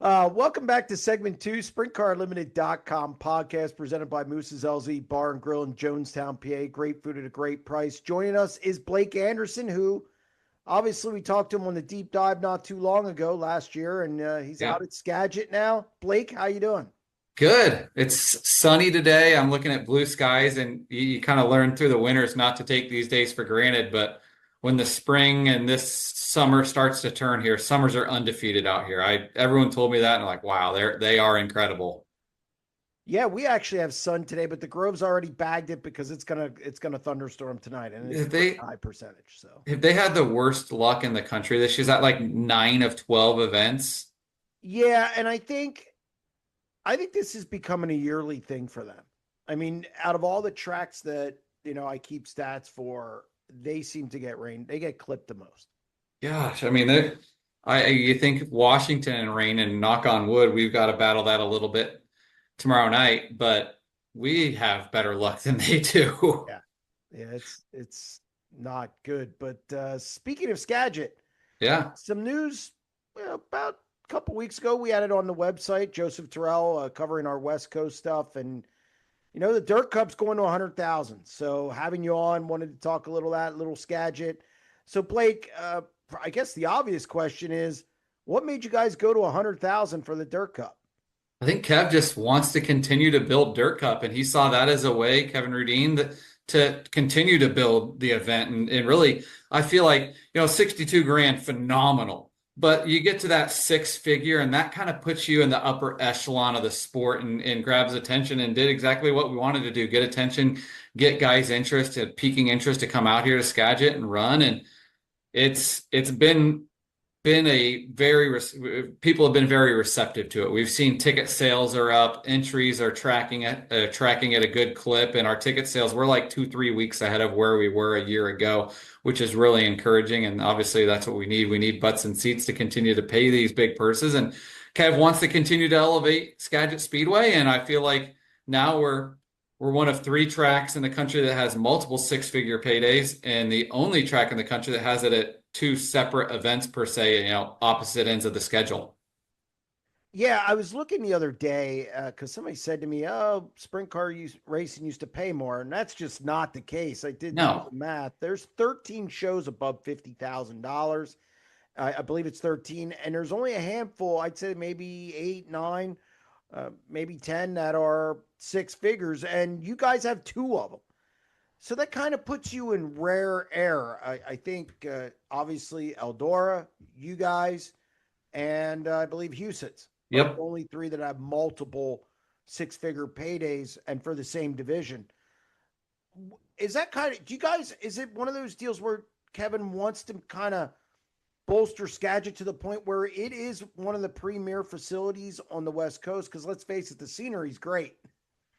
Welcome back to segment two, SprintCarUnlimited.com podcast presented by Moose's LZ Bar and Grill in Jonestown, PA. Great food at a great price. Joining us is Blake Anderson, who obviously we talked to him on the deep dive not too long ago last year, and he's Yeah, out at Skagit now. Blake, how you doing? good. It's sunny today. I'm looking at blue skies, and you kind of learn through the winters not to take these days for granted. But when the spring and this summer starts to turn here, summers are undefeated out here. Everyone told me that, and I'm like, wow, they are incredible. Yeah, we actually have sun today, but the Grove's already bagged it because it's gonna thunderstorm tonight, and it's a If pretty they high percentage. So if they had the worst luck in the country this year's at like 9 of 12 events. yeah, and I think this is becoming a yearly thing for them. I mean, out of all the tracks that, I keep stats for, they seem to get rain. They get clipped the most. Gosh, I mean, you think Washington and rain, and knock on wood, we've got to battle that a little bit tomorrow night, but we have better luck than they do. Yeah. Yeah, it's not good. But speaking of Skagit, Yeah. some news about a couple weeks ago. We had it on the website. Joseph Terrell covering our West Coast stuff, and the Dirt Cup's going to 100,000. So having you on, wanted to talk a little Skagit. So Blake, I guess the obvious question is, what made you guys go to 100,000 for the Dirt Cup? I think Kev just wants to continue to build Dirt Cup, and he saw that as a way, Kevin Rudine, to continue to build the event. And really, I feel like, 62 grand, phenomenal. But you get to that six figure, and that kind of puts you in the upper echelon of the sport and grabs attention and did exactly what we wanted to do, get attention, get guys' interest, peaking interest to come out here to Skagit and run. And it's been a people have been very receptive to it. We've seen ticket sales are up, entries are tracking at a good clip, and our ticket sales we're like 2-3 weeks ahead of where we were a year ago, which is really encouraging. And obviously that's what we need. We need butts and seats to continue to pay these big purses. And Kev wants to continue to elevate Skagit Speedway, and I feel like now we're one of three tracks in the country that has multiple six-figure paydays, and the only track in the country that has it at two separate events per se, opposite ends of the schedule. Yeah, I was looking the other day because somebody said to me, "Oh, racing used to pay more," and that's just not the case. I did do No. the math. There's 13 shows above $50,000. I believe it's 13, and there's only a handful. I'd say maybe 8, 9, maybe 10 that are six figures, and you guys have two of them. So that kind of puts you in rare air. I think obviously Eldora, you guys, and I believe Huset's are the Yep. only three that have multiple six-figure paydays and for the same division. Is that kind of, do you guys, is it one of those deals where Kevin wants to kind of bolster Skagit to the point where it is one of the premier facilities on the West Coast? Because let's face it, the scenery's great.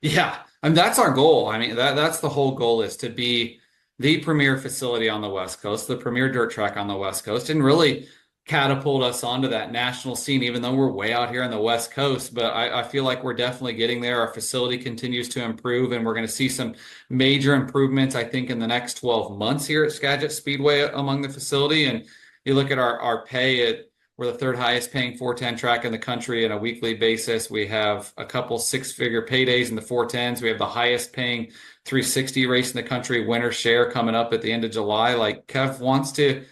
Yeah, I mean that's our goal. I mean that's the whole goal, is to be the premier facility on the West Coast, the premier dirt track on the West Coast, and really catapult us onto that national scene, even though we're way out here on the West Coast. But I feel like we're definitely getting there. Our facility continues to improve, and we're going to see some major improvements, I think, in the next 12 months here at Skagit Speedway among the facility. And you look at our pay at we're the third highest paying 410 track in the country on a weekly basis. We have a couple six-figure paydays in the 410s. We have the highest paying 360 race in the country, winter share, coming up at the end of July. Like Kev wants to,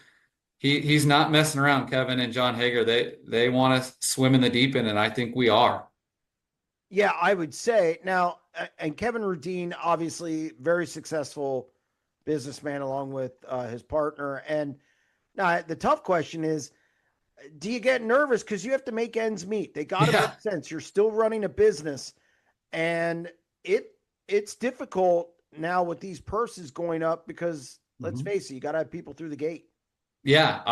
he's not messing around. Kevin and John Hager, they want to swim in the deep end, and I think we are. Yeah, I would say now, and Kevin Rudine, obviously very successful businessman along with his partner. And now the tough question is, do you get nervous because you have to make ends meet? They got to Yeah. make sense. You're still running a business, and it's difficult now with these purses going up because let's Mhm. face it, you got to have people through the gate. Yeah,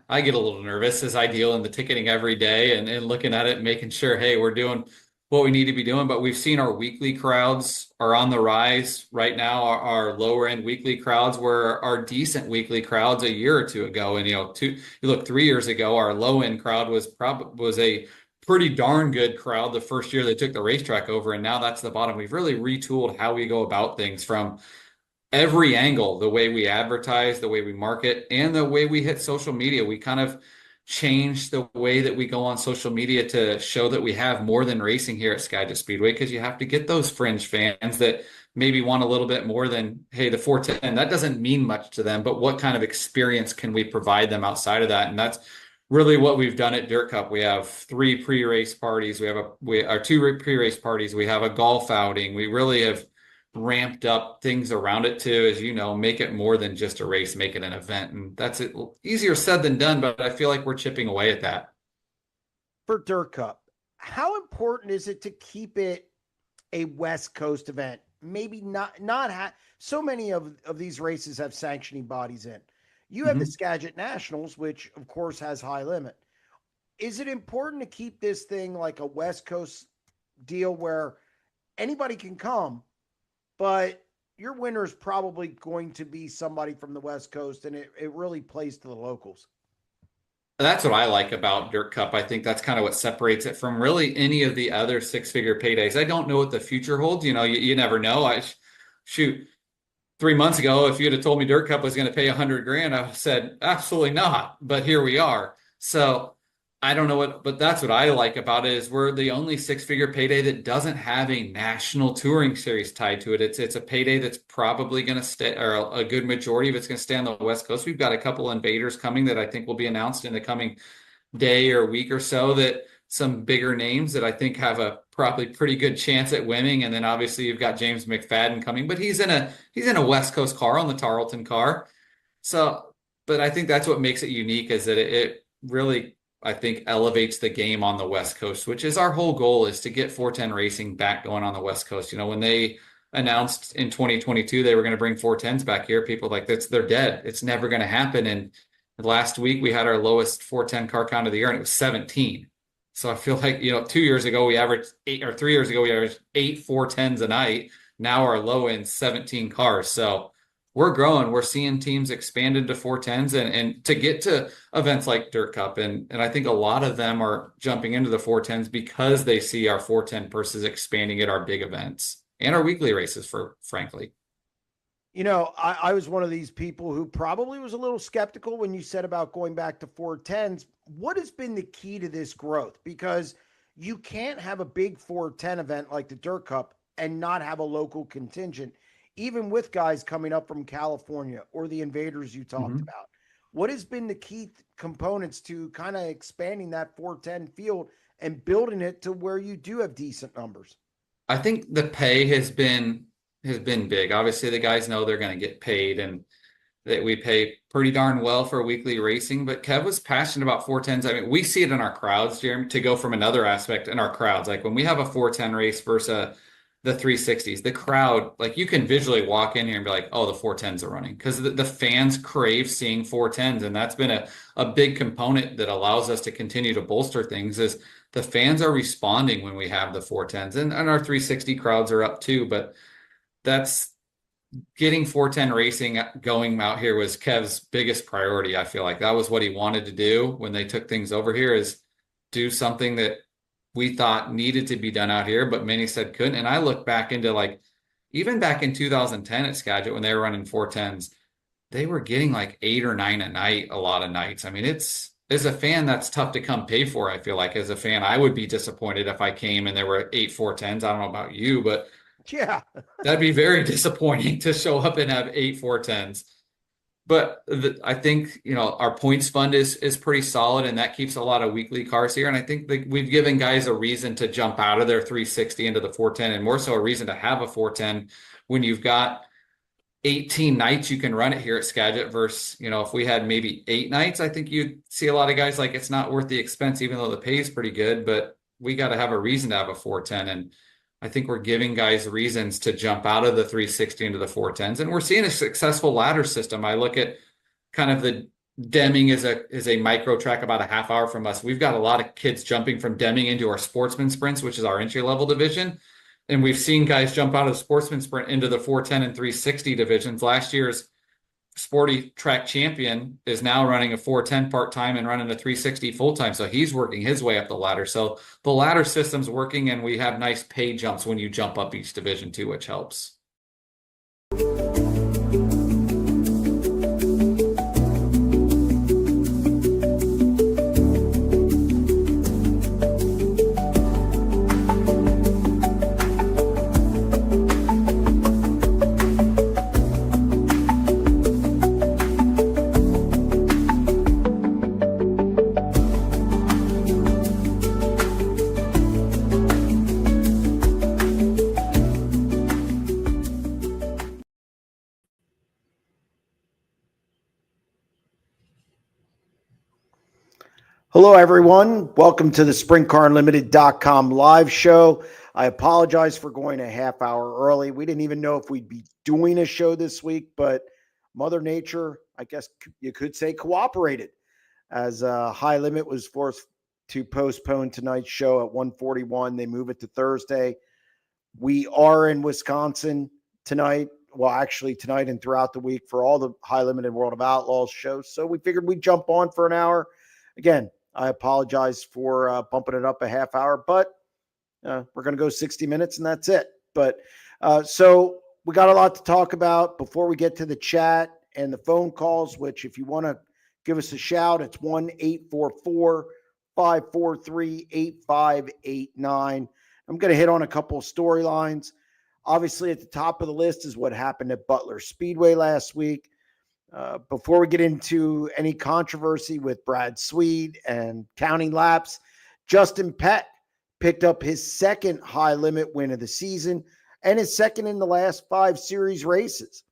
I get a little nervous as I deal in the ticketing every day and looking at it and making sure, hey, we're doing what we need to be doing. But we've seen our weekly crowds are on the rise right now. Our lower end weekly crowds were our decent weekly crowds a year or two ago. And you look 3 years ago, our low end crowd was a pretty darn good crowd the first year they took the racetrack over, and now that's the bottom. We've really retooled how we go about things from every angle, the way we advertise, the way we market, and the way we hit social media. We kind of change the way that we go on social media to show that we have more than racing here at Skagit Speedway, because you have to get those fringe fans that maybe want a little bit more than, hey, the 410, that doesn't mean much to them, but what kind of experience can we provide them outside of that? And that's really what we've done at Dirt Cup. We have 3 pre-race parties. We have our 2 pre-race parties. We have a golf outing. We really have ramped up things around it to, as you know, make it more than just a race, make it an event. And that's it. Easier said than done, but I feel like we're chipping away at that. For Dirt Cup, how important is it to keep it a West Coast event? Maybe so many of these races have sanctioning bodies in. You have the Skagit Nationals, which of course has high limit. Is it important to keep this thing like a West Coast deal where anybody can come, but your winner is probably going to be somebody from the West Coast, and it really plays to the locals? That's what I like about Dirt Cup. I think that's kind of what separates it from really any of the other 6-figure paydays. I don't know what the future holds. You never know. Shoot, 3 months ago, if you'd have told me Dirt Cup was going to pay 100 grand, I would have said absolutely not. But here we are. So I don't know but that's what I like about it, is we're the only 6-figure payday that doesn't have a national touring series tied to it. It's a payday that's probably going to stay, or a good majority of it's going to stay on the West Coast. We've got a couple invaders coming that I think will be announced in the coming day or week or so, that some bigger names that I think have a probably pretty good chance at winning. And then obviously you've got James McFadden coming, but he's in a West Coast car, on the Tarleton car. So, but I think that's what makes it unique, is that it really, I think, elevates the game on the West Coast, which is our whole goal, is to get 410 racing back going on the West Coast. When they announced in 2022 they were going to bring 410s back here, people like, they're dead. It's never going to happen. And last week we had our lowest 410 car count of the year, and it was 17. So I feel like, 2 years ago we averaged 8, or 3 years ago we averaged 8 410s a night. Now our low end 17 cars. So we're growing. We're seeing teams expand into 410s and to get to events like Dirt Cup. And I think a lot of them are jumping into the 410s because they see our 410 purses expanding at our big events and our weekly races, frankly. I was one of these people who probably was a little skeptical when you said about going back to 410s. What has been the key to this growth? Because you can't have a big 410 event like the Dirt Cup and not have a local contingent, even with guys coming up from California or the invaders you talked about. What has been the key components to kind of expanding that 410 field and building it to where you do have decent numbers? I think the pay has been big. Obviously, the guys know they're going to get paid, and that we pay pretty darn well for weekly racing. But Kev was passionate about 410s. I mean, we see it in our crowds, Jeremy, to go from another aspect in our crowds. Like when we have a 410 race versus the 360s, the crowd, like you can visually walk in here and be like, oh, the 410s are running, because the fans crave seeing 410s. And that's been a big component that allows us to continue to bolster things, is the fans are responding when we have the 410s, and our 360 crowds are up too. But that's getting 410 racing going out here was Kev's biggest priority. I feel like that was what he wanted to do when they took things over here, is do something that we thought needed to be done out here, but many said couldn't. And I look back into even back in 2010 at Skagit, when they were running 410s, they were getting like 8 or 9 a night, a lot of nights. I mean, as a fan, that's tough to come pay for. I feel like as a fan, I would be disappointed if I came and there were 8 410s. I don't know about you, but yeah, that'd be very disappointing to show up and have 8 410s. But I think, our points fund is pretty solid, and that keeps a lot of weekly cars here. And I think that we've given guys a reason to jump out of their 360 into the 410, and more so a reason to have a 410 when you've got 18 nights you can run it here at Skagit versus, if we had maybe 8 nights, I think you'd see a lot of guys like, it's not worth the expense, even though the pay is pretty good, but we got to have a reason to have a 410. And I think we're giving guys reasons to jump out of the 360 into the 410s, and we're seeing a successful ladder system. I look at kind of the Deming is a micro track about a half hour from us. We've got a lot of kids jumping from Deming into our sportsman sprints, which is our entry level division. And we've seen guys jump out of the sportsman sprint into the 410 and 360 divisions. Last year's Sporty Track champion is now running a 410 part-time and running a 360 full-time. So he's working his way up the ladder. So the ladder system's working, and we have nice pay jumps when you jump up each division too, which helps. Hello, everyone. Welcome to the SprintCarUnlimited.com live show. I apologize for going a half hour early. We didn't even know if we'd be doing a show this week, but Mother Nature, I guess you could say, cooperated as High Limit was forced to postpone tonight's show at 1:41. They move it to Thursday. We are in Wisconsin tonight. Well, actually, tonight and throughout the week for all the High Limit and World of Outlaws shows. So we figured we'd jump on for an hour. Again, I apologize for bumping it up a half hour, but we're going to go 60 minutes and that's it. But so we got a lot to talk about before we get to the chat and the phone calls, which if you want to give us a shout, it's 1-844-543-8589. I'm going to hit on a couple of storylines. Obviously, at the top of the list is what happened at Butler Speedway last week. Before we get into any controversy with Brad Sweet and counting laps, Justin Peck picked up his second High Limit win of the season and his second in the last 5 series races.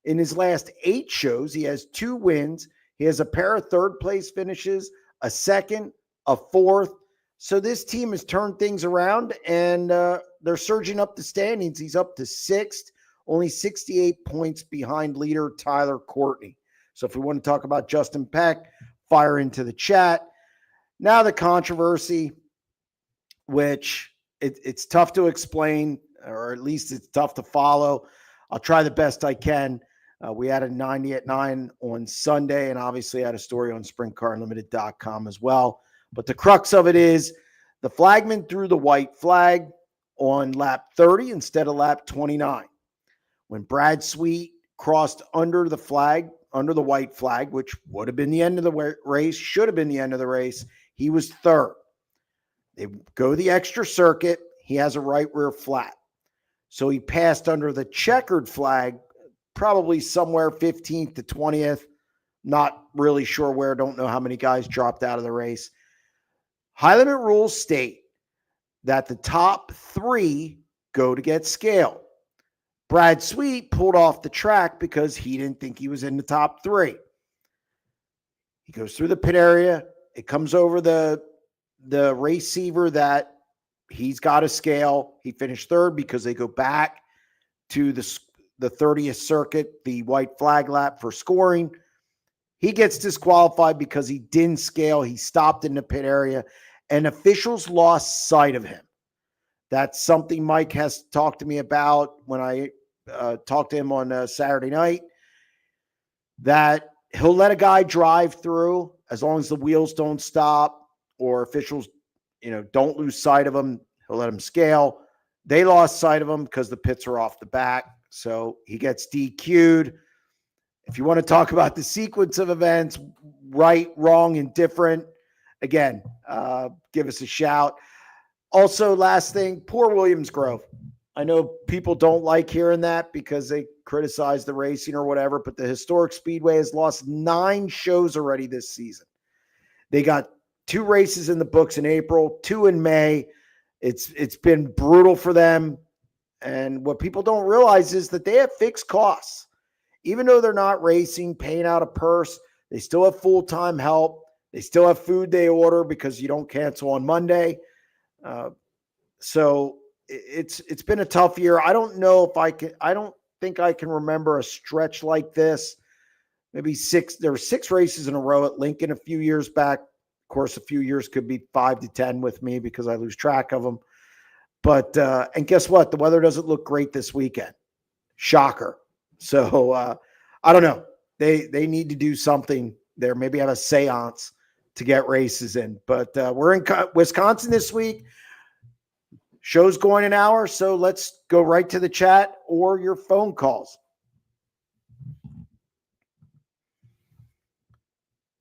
In his last 8 shows, he has 2 wins. He has a pair of third-place finishes, a second, a fourth. So this team has turned things around, and they're surging up the standings. He's up to 6th. Only 68 points behind leader Tyler Courtney. So if we want to talk about Justin Peck, fire into the chat. Now the controversy, which it's tough to explain, or at least it's tough to follow. I'll try the best I can. We had a 90 at 9 on Sunday, and obviously had a story on SprintCarUnlimited.com as well. But the crux of it is the flagman threw the white flag on lap 30 instead of lap 29. When Brad Sweet crossed under the white flag, which would have been the end of the race, should have been the end of the race, he was third. They go the extra circuit. He has a right rear flat. So he passed under the checkered flag, probably somewhere 15th to 20th. Not really sure where. Don't know how many guys dropped out of the race. High Limit rules state that the top 3 go to get scaled. Brad Sweet pulled off the track because he didn't think he was in the top 3. He goes through the pit area. It comes over the receiver that he's got a scale. He finished third because they go back to the 30th circuit, the white flag lap for scoring. He gets disqualified because he didn't scale. He stopped in the pit area, and officials lost sight of him. That's something Mike has talked to me about when I talked to him on Saturday night, that he'll let a guy drive through as long as the wheels don't stop or officials, don't lose sight of him. He'll let him scale. They lost sight of him because the pits are off the back. So he gets DQ'd. If you want to talk about the sequence of events, right, wrong, and different, again, give us a shout. Also, last thing, poor Williams Grove. I know people don't like hearing that because they criticize the racing or whatever, but the historic Speedway has lost 9 shows already this season. They got 2 races in the books in April, 2 in May. It's been brutal for them. And what people don't realize is that they have fixed costs. Even though they're not racing, paying out a purse, they still have full-time help. They still have food they order because you don't cancel on Monday. So it's been a tough year. I don't think I can remember a stretch like this. Maybe 6. There were 6 races in a row at Lincoln a few years back. Of course, a few years could be 5 to 10 with me because I lose track of them. But and guess what? The weather doesn't look great this weekend. Shocker. So I don't know. They need to do something there. Maybe have a seance to get races in. But we're in Wisconsin this week. Show's going an hour, so let's go right to the chat or your phone calls.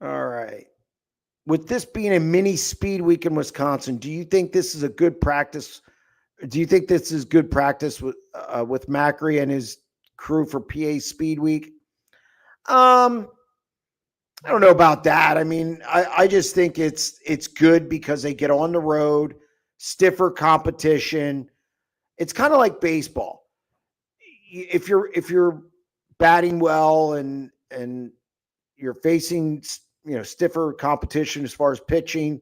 All right. With this being a mini speed week in Wisconsin, do you think this is a good practice? Do you think this is good practice with Macri and his crew for PA Speed Week? I don't know about that. I mean, I just think it's good because they get on the road, stiffer competition. It's kind of like baseball. If you're batting well and you're facing stiffer competition as far as pitching,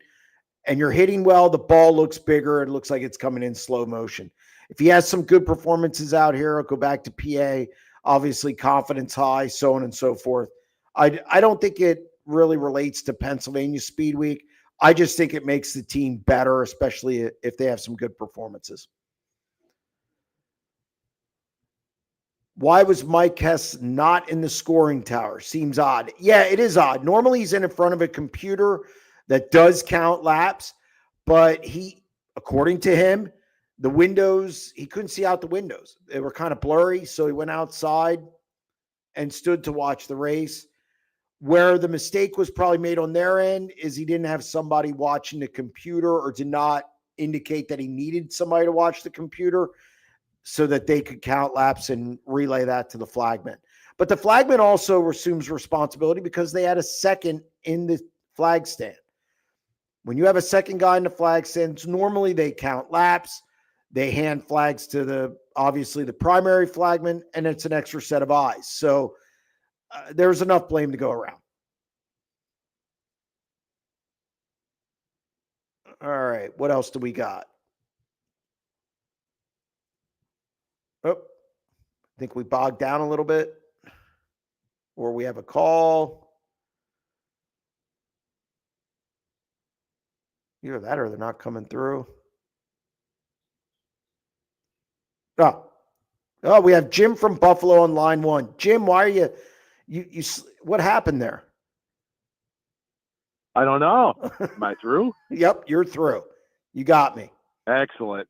and you're hitting well, the ball looks bigger. It looks like it's coming in slow motion. If he has some good performances out here, I'll go back to PA. Obviously, confidence high, so on and so forth. I don't think it really relates to Pennsylvania Speed Week. I just think it makes the team better, especially if they have some good performances. Why was Mike Hess not in the scoring tower? Seems odd. Yeah, it is odd. Normally he's in front of a computer that does count laps, but according to him, the windows, he couldn't see out the windows. They were kind of blurry, so he went outside and stood to watch the race. Where the mistake was probably made on their end is he didn't have somebody watching the computer, or did not indicate that he needed somebody to watch the computer so that they could count laps and relay that to the flagman. But the flagman also assumes responsibility because they had a second in the flag stand. When you have a second guy in the flag stands, normally they count laps. They hand flags to obviously the primary flagman, and it's an extra set of eyes. So there's enough blame to go around. All right. What else do we got? Oh, I think we bogged down a little bit, or we have a call. Either that or they're not coming through. Oh, we have Jim from Buffalo on line 1. Jim, why are you what happened there? I don't know. Am I through? Yep, you're through. You got me. Excellent.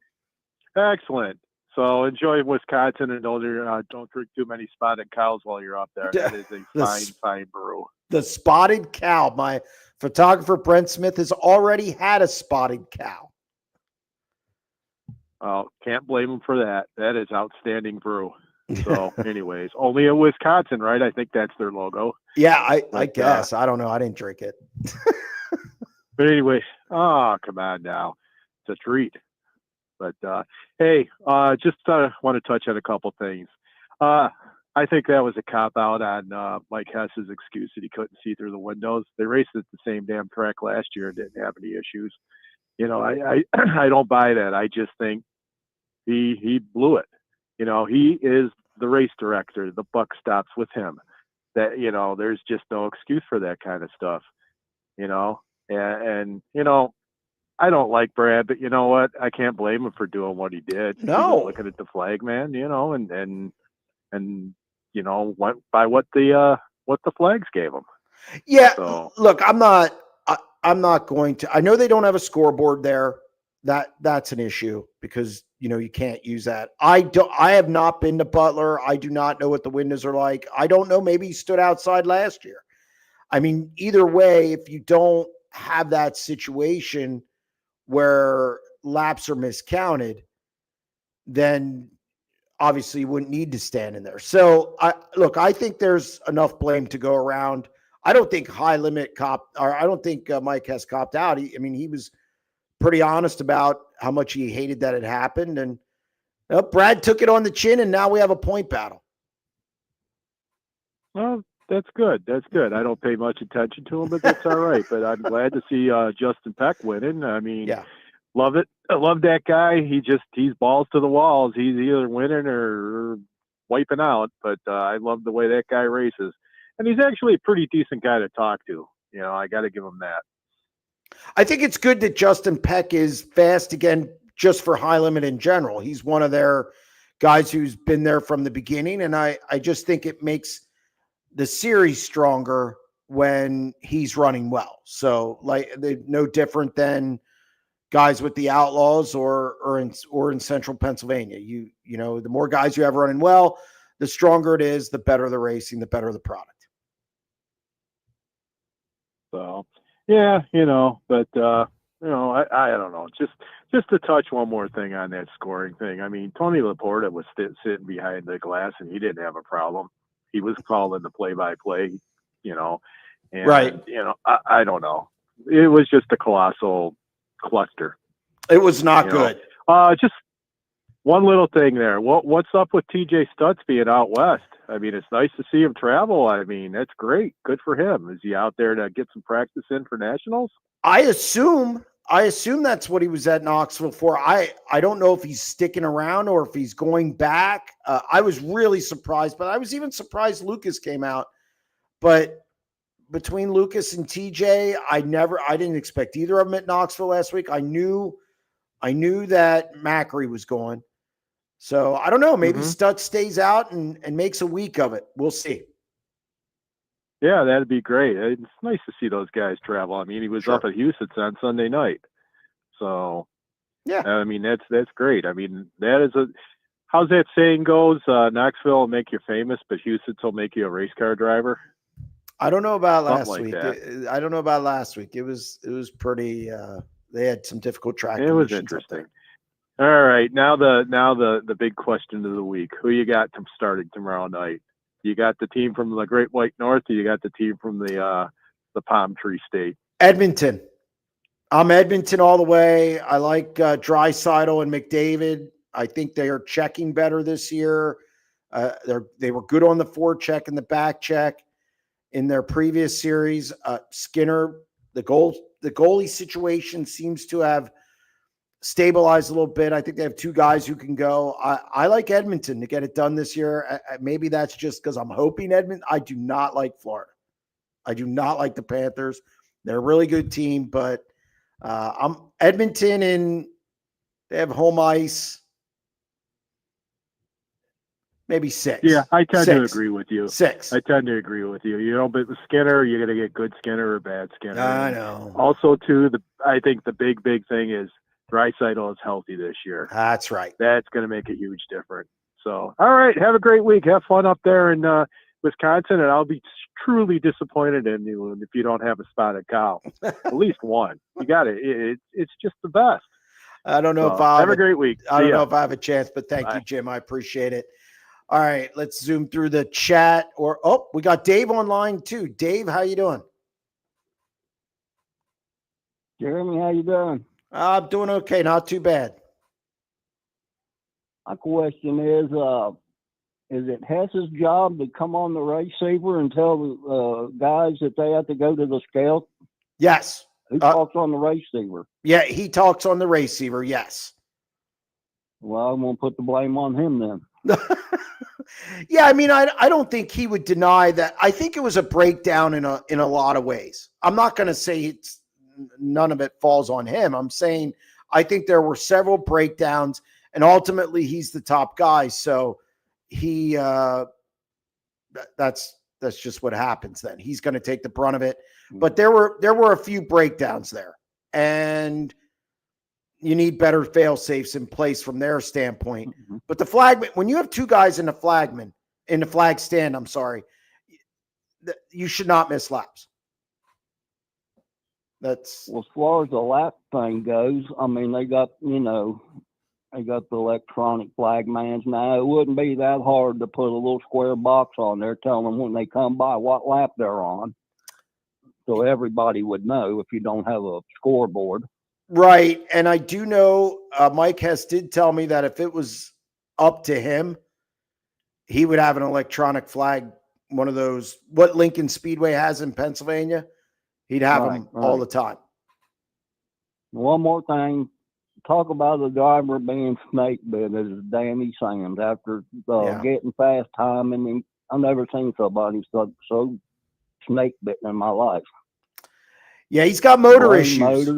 So enjoy Wisconsin, and don't drink too many spotted cows while you're up there. That is a fine brew. The spotted cow. My photographer, Brent Smith, has already had a spotted cow. Oh, can't blame him for that. That is outstanding brew. So anyways, only in Wisconsin, right? I think that's their logo. Yeah, I guess. I don't know. I didn't drink it. But anyway, come on now. It's a treat. But hey, just want to touch on a couple things. I think that was a cop-out on Mike Hess's excuse that he couldn't see through the windows. They raced at the same damn track last year and didn't have any issues. I don't buy that. I just think he blew it. He is the race director. The buck stops with him. That, there's just no excuse for that kind of stuff, and I don't like Brad, but you know what? I can't blame him for doing what he did. No. He was looking at the flag man, and went by what the flags gave him. Yeah. So, look, I'm not going to. I know they don't have a scoreboard there. That's an issue because you can't use that. I have not been to Butler. I do not know what the windows are like. I don't know. Maybe he stood outside last year. I mean, either way, if you don't have that situation where laps are miscounted, then obviously you wouldn't need to stand in there. So I think there's enough blame to go around. I don't think I don't think Mike Hess copped out. He was pretty honest about how much he hated that it happened. And Brad took it on the chin, and now we have a point battle. Well, that's good. I don't pay much attention to him, but that's all right. But I'm glad to see Justin Peck winning. Yeah. Love it. I love that guy. He's balls to the walls. He's either winning or wiping out. But I love the way that guy races. And he's actually a pretty decent guy to talk to. I got to give him that. I think it's good that Justin Peck is fast again, just for high limit in general. He's one of their guys who's been there from the beginning. And I just think it makes the series stronger when he's running well. So they're no different than guys with the Outlaws or in Central Pennsylvania. The more guys you have running well, the stronger it is, the better the racing, the better the product. So, yeah, but I don't know. Just to touch one more thing on that scoring thing. Tony Laporta was sitting behind the glass and he didn't have a problem. He was calling the play-by-play, and, right. I don't know. It was just a colossal cluster. It was not good. Just one little thing there. What's up with TJ Stutz being out west? I mean, it's nice to see him travel. I mean, that's great. Good for him. Is he out there to get some practice in for nationals? I assume that's what he was at Knoxville for. I don't know if he's sticking around or if he's going back. I was really surprised, but I was even surprised Lucas came out. But between Lucas and TJ, I didn't expect either of them at Knoxville last week. I knew that Macri was going. So I don't know. Maybe Stutz stays out and makes a week of it. We'll see. Yeah, that'd be great. It's nice to see those guys travel. I mean, he was up at Houston on Sunday night. So, yeah, I mean, that's great. I mean, that is how's that saying goes? Knoxville will make you famous, but Houston will make you a race car driver. I don't know about last like week. I don't know about last week. It was pretty. They had some difficult track. It was interesting. All right, now the big question of the week: who you got starting tomorrow night? You got the team from the Great White North, or you got the team from the Palm Tree State? Edmonton. I'm Edmonton all the way. I like Draisaitl and McDavid. I think they are checking better this year. They were good on the forecheck and the back check in their previous series. Skinner, the goalie situation seems to have stabilized a little bit. I think they have two guys who can go. I like Edmonton to get it done this year. Maybe that's just because I'm hoping Edmonton. I do not like Florida. I do not like the Panthers. They're a really good team, but I'm Edmonton, and they have home ice. Maybe 6. Yeah, I tend to agree with you. 6. I tend to agree with you. You know, but with Skinner, you're going to get good Skinner or bad Skinner. I know. Also, too, I think the big thing is Draisaitl is healthy this year. That's right. That's going to make a huge difference. So, all right, have a great week. Have fun up there in Wisconsin, and I'll be truly disappointed in you if you don't have a spotted cow. At least one. You got it. It's just the best. I don't know if I'll have a great week. I don't know if I have a chance, but thank you, Jim. I appreciate it. All right, let's zoom through the chat. We got Dave online too. Dave, how you doing? Jeremy, how you doing? I'm doing okay, not too bad. My question is it Hess's job to come on the receiver and tell the guys that they have to go to the scout? Yes. Who talks on the receiver? Yeah, he talks on the receiver, yes. Well, I'm going to put the blame on him then. Yeah, I mean, I don't think he would deny that. I think it was a breakdown in a lot of ways. I'm not going to say none of it falls on him. I'm saying I think there were several breakdowns, and ultimately he's the top guy. So he that's just what happens then. He's going to take the brunt of it. But there were a few breakdowns there, and you need better fail safes in place from their standpoint. Mm-hmm. But the flagman, when you have two guys in the flag stand, you should not miss laps. That's well, as far as the lap thing goes. I mean, they got the electronic flagmans now. It wouldn't be that hard to put a little square box on there telling them when they come by what lap they're on, so everybody would know if you don't have a scoreboard. Right. And I do know Mike Hess did tell me that if it was up to him, he would have an electronic flag, one of those, what Lincoln Speedway has in Pennsylvania. He'd have them all the time. One more thing. Talk about the driver being snake bit as Danny Sands after getting fast time. And I've never seen somebody so snake bitten in my life. Yeah, he's got motor issues.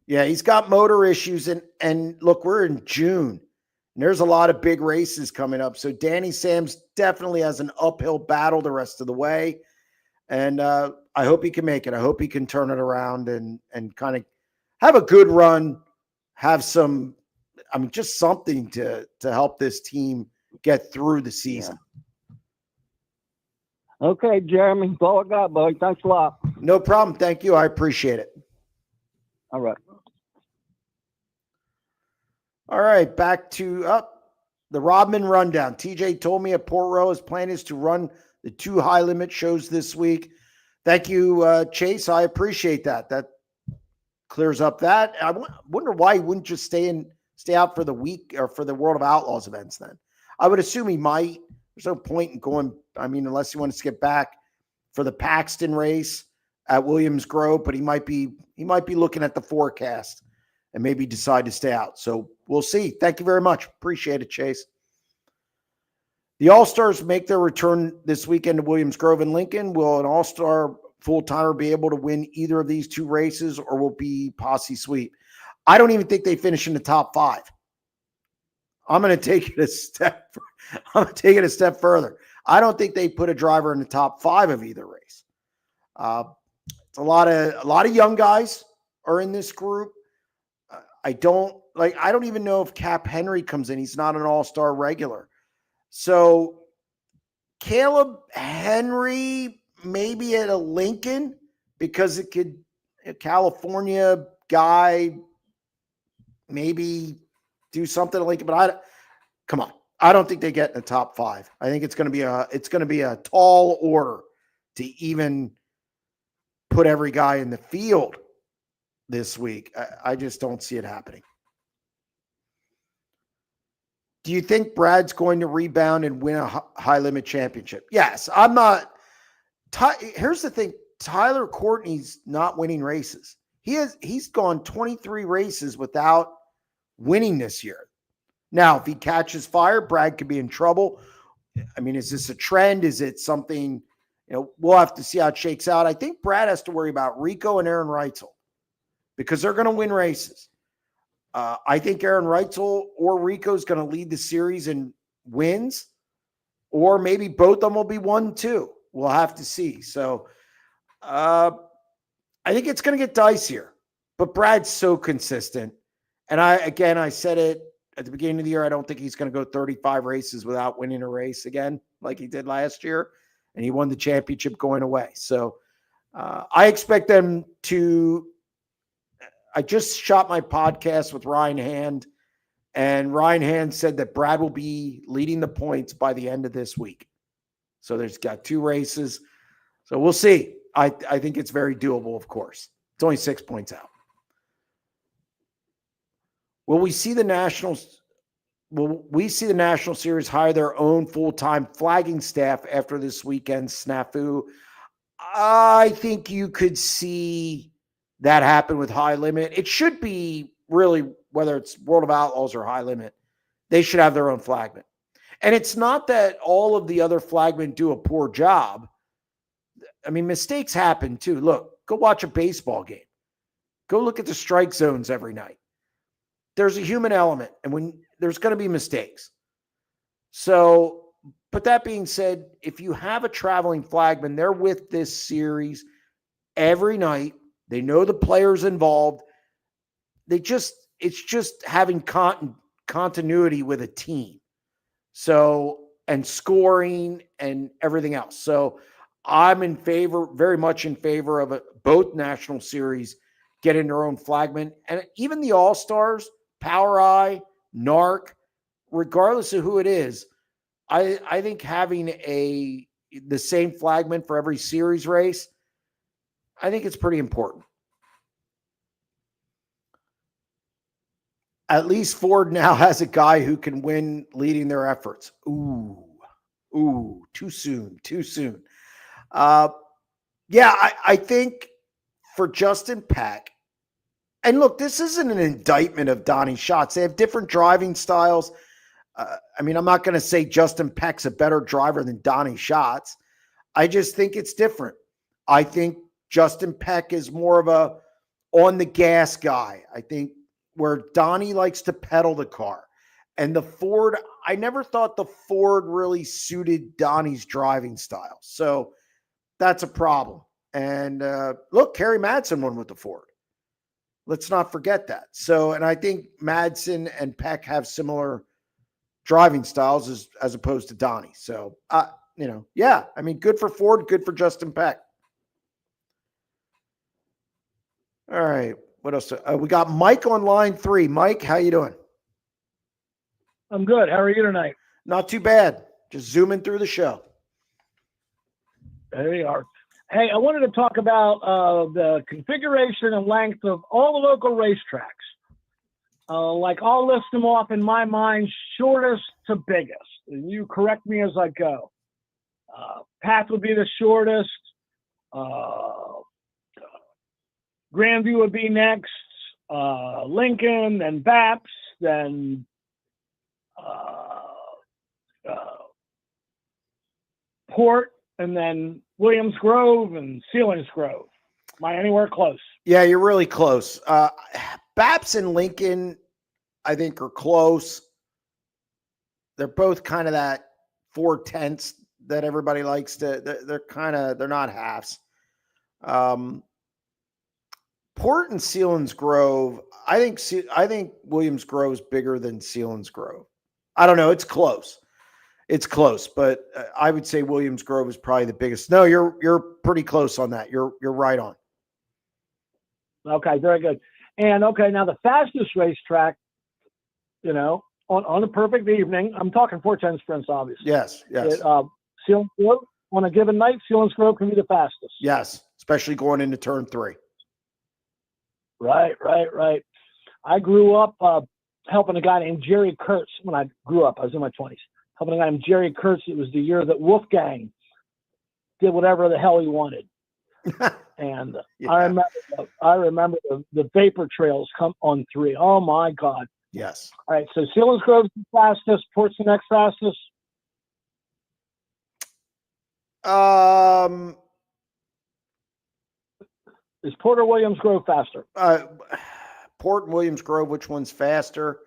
Yeah, he's got motor issues. And look, we're in June, and there's a lot of big races coming up. So Danny Sands definitely has an uphill battle the rest of the way. And I hope he can make it. I hope he can turn it around and kind of have a good run, have some, just something to help this team get through the season. Yeah. Okay, Jeremy, that's all I got, buddy. Thanks a lot. No problem. Thank you. I appreciate it. All right. All right, back to the Rodman rundown. TJ told me at Port Royal his plan is to run the 2 high limit shows this week. Thank you, Chase. I appreciate that. That clears up that. I wonder why he wouldn't just stay out for the week or for the World of Outlaws events then. I would assume he might. There's no point in going I mean, unless he wants to get back for the Paxton race at Williams Grove, but he might be looking at the forecast and maybe decide to stay out. So we'll see. Thank you very much. Appreciate it, Chase. The All-Stars make their return this weekend to Williams Grove and Lincoln. Will an All-Star full-timer be able to win either of these two races, or will be posse sweep? I don't even think they finish in the top 5. I'm going to take it a step further. I don't think they put a driver in the top 5 of either race. It's a lot of young guys are in this group. I don't even know if Cap Henry comes in. He's not an all-star regular. So Caleb Henry maybe at a Lincoln, because it could, a California guy maybe do something at Lincoln, but I don't think they get in the top 5. I think it's going to be a tall order to even put every guy in the field this week. I just don't see it happening. Do you think Brad's going to rebound and win a high limit championship? Yes. I'm not. Here's the thing. Tyler Courtney's not winning races. He's gone 23 races without winning this year. Now, if he catches fire, Brad could be in trouble. I mean, is this a trend? Is it something, we'll have to see how it shakes out. I think Brad has to worry about Rico and Aaron Reitzel because they're going to win races. I think Aaron Reitzel or Rico is going to lead the series in wins, or maybe both of them will be 1-2. We'll have to see. So I think it's going to get dicier, but Brad's so consistent. And I said it at the beginning of the year, I don't think he's going to go 35 races without winning a race again, like he did last year. And he won the championship going away. So I expect them to. I just shot my podcast with Ryan Hand, and Ryan Hand said that Brad will be leading the points by the end of this week. So there's got 2 races. So we'll see. I think it's very doable, of course. It's only 6 points out. Will we see the National Series hire their own full-time flagging staff after this weekend's snafu? I think you could see that happen with High Limit. It should be really, whether it's World of Outlaws or High Limit, they should have their own flagman. And it's not that all of the other flagmen do a poor job. I mean, mistakes happen too. Look, go watch a baseball game. Go look at the strike zones every night. There's a human element, and when there's going to be mistakes. So, but that being said, if you have a traveling flagman, they're with this series every night. They know the players involved. It's just having continuity with a team. So, and scoring and everything else. So I'm very much in favor of both national series getting their own flagman. And even the All-Stars, Power Eye, Narc, regardless of who it is, I think having the same flagman for every series race, I think it's pretty important. At least Ford now has a guy who can win leading their efforts. Ooh, too soon. Yeah, I think for Justin Peck, and look, this isn't an indictment of Donnie Schatz. They have different driving styles. I mean, I'm not going to say Justin Peck's a better driver than Donnie Schatz. I just think it's different. I think Justin Peck is more of a on the gas guy. I think where Donnie likes to pedal the car. And the Ford, I never thought the Ford really suited Donnie's driving style. So that's a problem. And look, Kerry Madsen won with the Ford. Let's not forget that. So, and I think Madsen and Peck have similar driving styles as opposed to Donnie. So, yeah, I mean, good for Ford, good for Justin Peck. All right. What else? We got Mike on line 3. Mike, how you doing? I'm good. How are you tonight? Not too bad. Just zooming through the show. There you are. Hey, I wanted to talk about the configuration and length of all the local racetracks. I'll list them off in my mind, shortest to biggest. And you correct me as I go. Path would be the shortest. Grandview would be next. Lincoln, then Baps, then Port, and then Williams Grove and Sealands Grove. Am I anywhere close? Yeah, you're really close. Baps and Lincoln, I think, are close. They're both kind of that 4/10 that everybody likes to. They're not halves. Port and Sealands Grove. I think Williams Grove is bigger than Sealands Grove. I don't know. It's close. It's close, but I would say Williams Grove is probably the biggest. No, you're pretty close on that. You're right on. Okay, very good. And okay, now the fastest racetrack, on a perfect evening, I'm talking 410 sprints, obviously. Yes. Sealands Grove, on a given night, Sealands Grove can be the fastest. Yes, especially going into turn 3. Right. I grew up helping a guy named Jerry Kurtz when I grew up. I was in my 20s. Helping a guy named Jerry Kurtz. It was the year that Wolfgang did whatever the hell he wanted. And yeah. I remember the vapor trails come on 3. Oh, my God. Yes. All right, so Sealands Grove's the fastest. Port's the next fastest. Is Port or Williams Grove faster? Port and Williams Grove, which one's faster?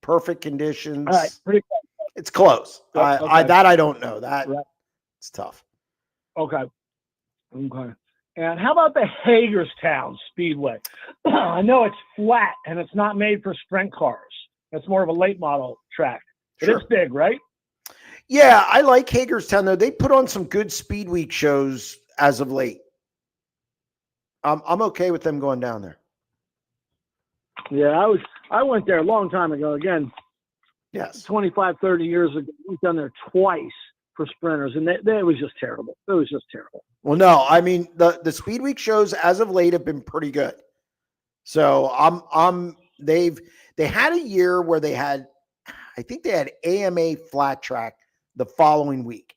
Perfect conditions. All right, pretty close. It's close. Okay. I don't know. It's tough. Okay. And how about the Hagerstown Speedway? I know it's flat and it's not made for sprint cars. It's more of a late model track. But Sure. It's big, right? Yeah, I like Hagerstown, though. They put on some good Speed Week shows as of late. I'm okay with them going down there. Yeah, I went there a long time ago. Again, yes, 25, 30 years ago. We've done there twice for sprinters, and it was just terrible. It was just terrible. Well, no, I mean the Speed Week shows as of late have been pretty good. So they had a year where I think they had AMA flat track the following week.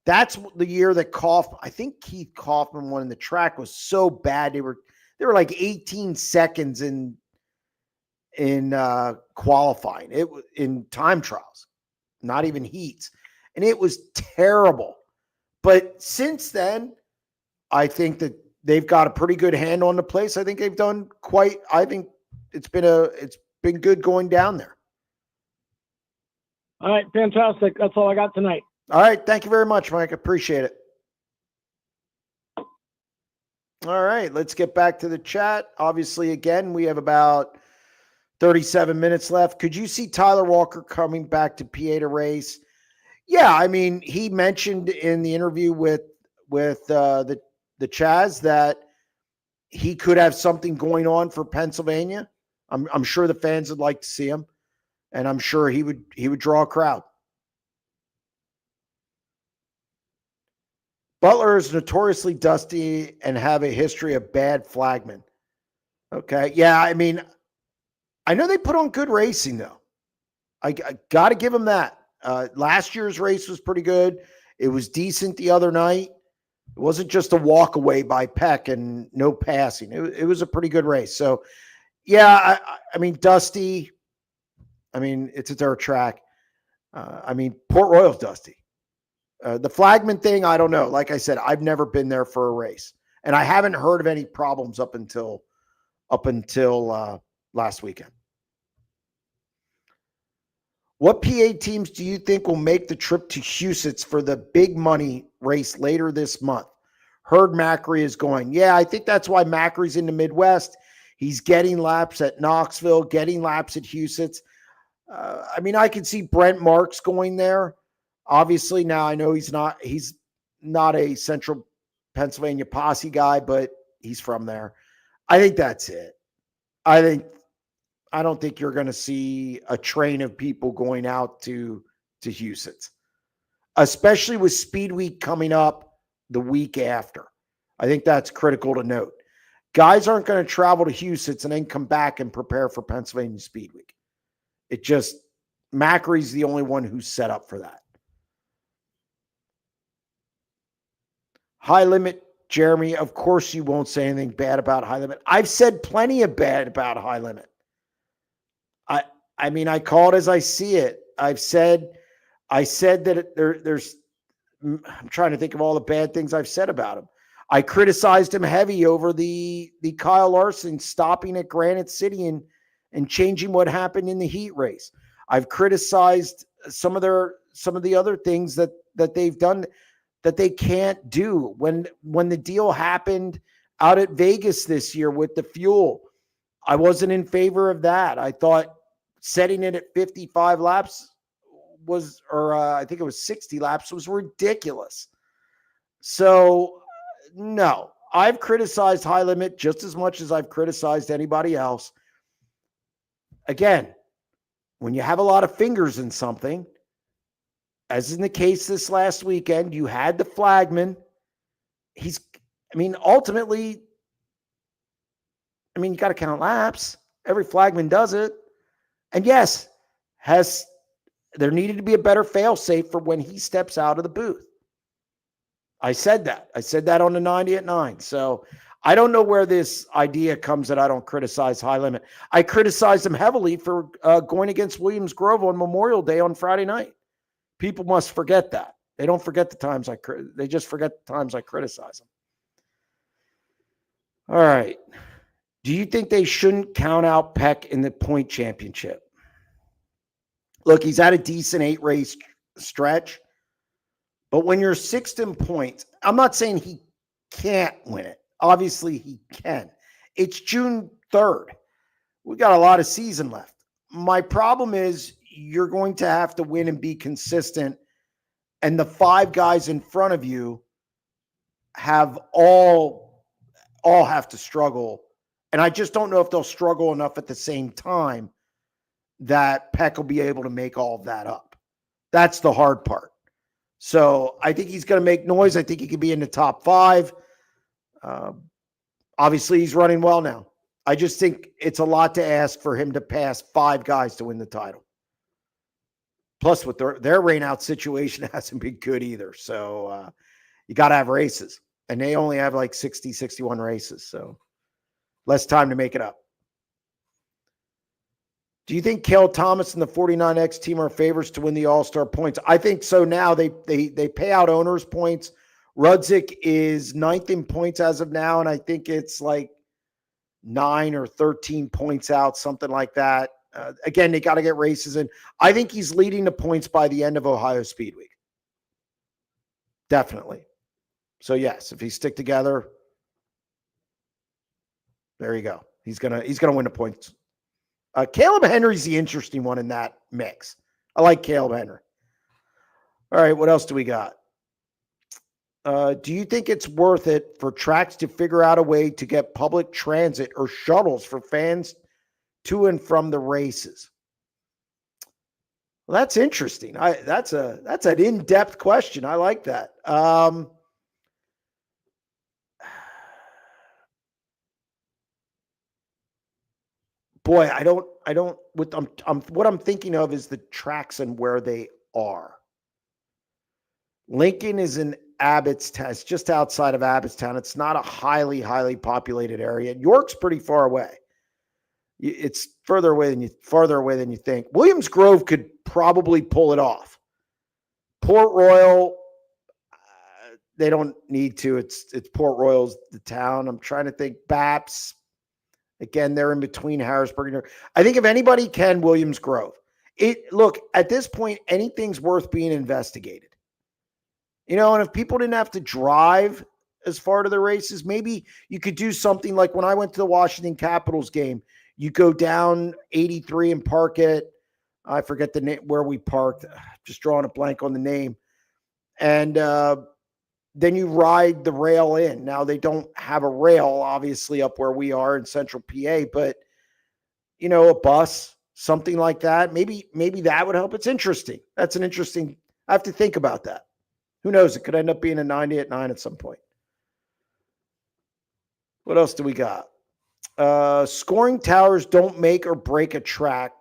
That's the year that I think Keith Kaufman won, and the track was so bad they were like 18 seconds in qualifying. It was in time trials, not even heats, and it was terrible. But since then, I think that they've got a pretty good hand on the place. I think they've done I think it's been good going down there. All right, fantastic. That's all I got tonight. All right, thank you very much, Mike. I appreciate it. All right, let's get back to the chat. Obviously, again, we have about 37 minutes left. Could you see Tyler Walker coming back to PA to race? Yeah, I mean, he mentioned in the interview with the Chaz that he could have something going on for Pennsylvania. I'm sure the fans would like to see him, and I'm sure he would draw a crowd. Butler is notoriously dusty and have a history of bad flagmen. Okay, yeah, I mean, I know they put on good racing though. I got to give them that. Last year's race was pretty good. It was decent the other night. It wasn't just a walk away by Peck and no passing. It was a pretty good race. So, yeah, I mean, dusty. I mean, it's a dirt track. I mean, Port Royal's dusty. The flagman thing, I don't know. Like I said, I've never been there for a race, and I haven't heard of any problems up until last weekend. What PA teams do you think will make the trip to Huset's for the big money race later this month? Heard Macri is going. Yeah, I think that's why Macri's in the Midwest. He's getting laps at Knoxville, getting laps at Huset's. I mean, I could see Brent Marks going there. Obviously, now I know he's not a Central Pennsylvania posse guy, but he's from there. I think that's it. I don't think you're going to see a train of people going out to Huset's, especially with Speed Week coming up the week after. I think that's critical to note. Guys aren't going to travel to Huset's and then come back and prepare for Pennsylvania Speed Week. Macri's the only one who's set up for that. High Limit, Jeremy, of course you won't say anything bad about High Limit. I've said plenty of bad about High Limit. I mean, I call it as I see it. I said that there's, I'm trying to think of all the bad things I've said about him. I criticized him heavy over the Kyle Larson stopping at Granite City and changing what happened in the heat race. I've criticized some of the other things that they've done that they can't do. When the deal happened out at Vegas this year with the fuel, I wasn't in favor of that. I thought setting it at 55 laps was, or I think it was 60 laps, was ridiculous. So no, I've criticized High Limit just as much as I've criticized anybody else. Again, when you have a lot of fingers in something, as in the case this last weekend, you had the flagman. Ultimately, you got to count laps. Every flagman does it. And yes, there needed to be a better fail-safe for when he steps out of the booth. I said that on the 90 at 9. So I don't know where this idea comes that I don't criticize High Limit. I criticized him heavily for going against Williams Grove on Memorial Day on Friday night. People must forget that. They don't forget the times they just forget the times I criticize them. All right. Do you think they shouldn't count out Peck in the point championship? Look, he's had a decent 8-race stretch. But when you're sixth in points, I'm not saying he can't win it. Obviously, he can. It's June 3rd. We got a lot of season left. My problem is you're going to have to win and be consistent. And the 5 guys in front of you have all have to struggle. And I just don't know if they'll struggle enough at the same time that Peck will be able to make all of that up. That's the hard part. So I think he's going to make noise. I think he could be in the top 5. Obviously, he's running well now. I just think it's a lot to ask for him to pass 5 guys to win the title. Plus, with their rain-out situation hasn't been good either. So you got to have races. And they only have like 60, 61 races. So less time to make it up. Do you think Cale Thomas and the 49X team are favorites to win the All-Star points? I think so now. They pay out owners' points. Rudzik is 9th in points as of now, and I think it's like 9 or 13 points out, something like that. Again, they got to get races in. I think he's leading the points by the end of Ohio Speed Week. Definitely. So, yes, if he stick together, there you go. He's gonna win the points. Caleb Henry's the interesting one in that mix. I like Caleb Henry. All right, what else do we got? Do you think it's worth it for tracks to figure out a way to get public transit or shuttles for fans to and from the races? Well, that's interesting. That's an in-depth question. I like that. Boy, what I'm thinking of is the tracks and where they are. Lincoln is in Abbottstown. It's just outside of Abbottstown. It's not a highly, highly populated area. York's pretty far away. It's farther away than you think. Williams Grove could probably pull it off. Port Royal, they don't need to. It's Port Royal's the town. I'm trying to think. Baps. Again, they're in between Harrisburg and York. I think if anybody can, Williams Grove. Look, at this point, anything's worth being investigated. And if people didn't have to drive as far to the races, maybe you could do something like when I went to the Washington Capitals game, you go down 83 and park at, I forget the name where we parked, just drawing a blank on the name. And then you ride the rail in. Now, they don't have a rail, obviously, up where we are in central PA, but, a bus, something like that. Maybe that would help. It's interesting. That's an interesting, I have to think about that. Who knows? It could end up being a 90 at 9 at some point. What else do we got? Scoring towers don't make or break a track.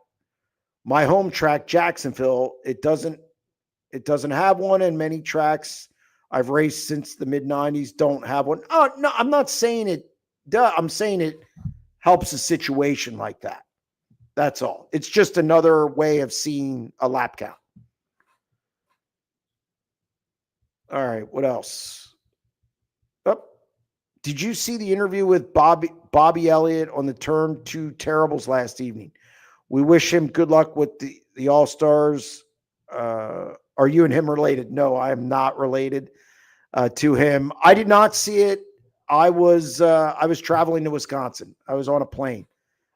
My home track, Jacksonville, it doesn't have one, and many tracks I've raced since the mid 90s, don't have one. Oh, no, I'm not saying it. I'm saying it helps a situation like that. That's all. It's just another way of seeing a lap count. All right. What else? Oh, did you see the interview with Bobby Elliott on the Turn 2 Terribles last evening? We wish him good luck with the All-Stars. Are you and him related? No, I am not related to him. I did not see it. I was traveling to Wisconsin. I was on a plane.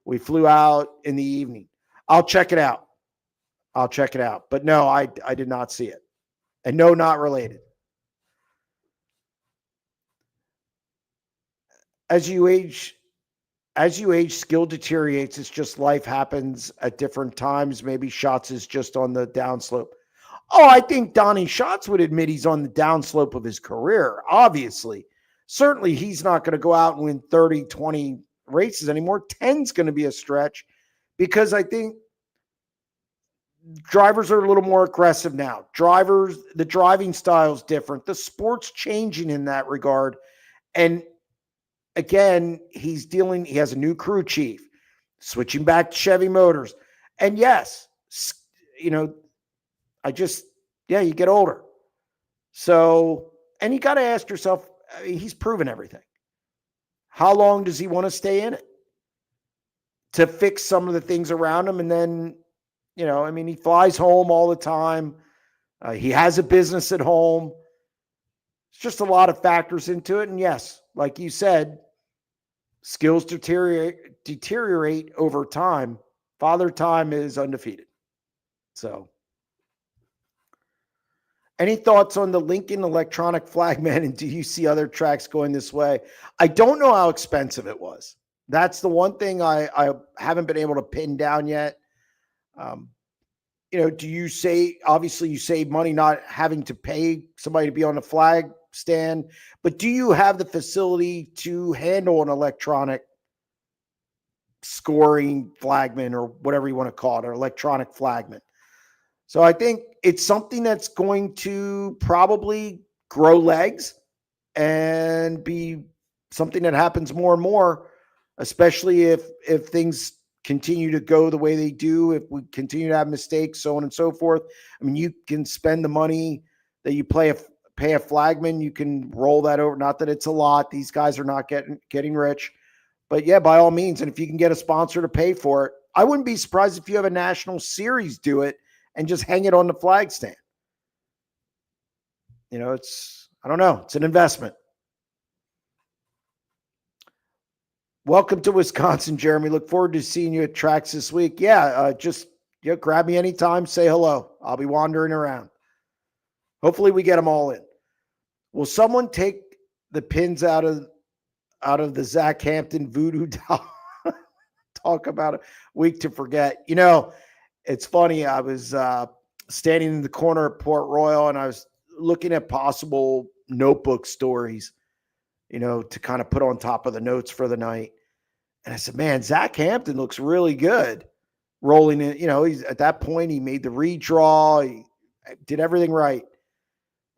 We flew out in the evening. I'll check it out. But no, I did not see it. And no, not related. As you age, skill deteriorates. It's just life happens at different times. Maybe Schatz is just on the downslope. Oh, I think Donnie Schatz would admit he's on the downslope of his career, obviously. Certainly, he's not going to go out and win 30, 20 races anymore. 10's going to be a stretch because I think drivers are a little more aggressive now. The driving style is different. The sport's changing in that regard. And again, he has a new crew chief, switching back to Chevy Motors. And yes, you get older. So, and you got to ask yourself, he's proven everything. How long does he want to stay in it to fix some of the things around him? And then, he flies home all the time. He has a business at home. It's just a lot of factors into it. And yes, like you said, skills deteriorate over time. Father Time is undefeated. So, any thoughts on the Lincoln electronic flagman, and do you see other tracks going this way? I don't know how expensive it was. That's the one thing I haven't been able to pin down yet. Do you obviously you save money not having to pay somebody to be on the flag stand, but do you have the facility to handle an electronic scoring flagman or whatever you want to call it, or electronic flagman? So I think it's something that's going to probably grow legs and be something that happens more and more, especially if things continue to go the way they do, if we continue to have mistakes, so on and so forth. I mean, you can spend the money that you pay a flagman, you can roll that over. Not that it's a lot. These guys are not getting rich. But yeah, by all means, and if you can get a sponsor to pay for it, I wouldn't be surprised if you have a national series do it and just hang it on the flag stand. I don't know. It's an investment. Welcome to Wisconsin, Jeremy. Look forward to seeing you at tracks this week. Yeah, grab me anytime. Say hello. I'll be wandering around. Hopefully we get them all in. Will someone take the pins out of the Zach Hampton voodoo doll? Talk about a week to forget. It's funny. I was standing in the corner at Port Royal, and I was looking at possible notebook stories, to kind of put on top of the notes for the night. And I said, man, Zach Hampton looks really good rolling in. He's at that point, he made the redraw. He did everything right.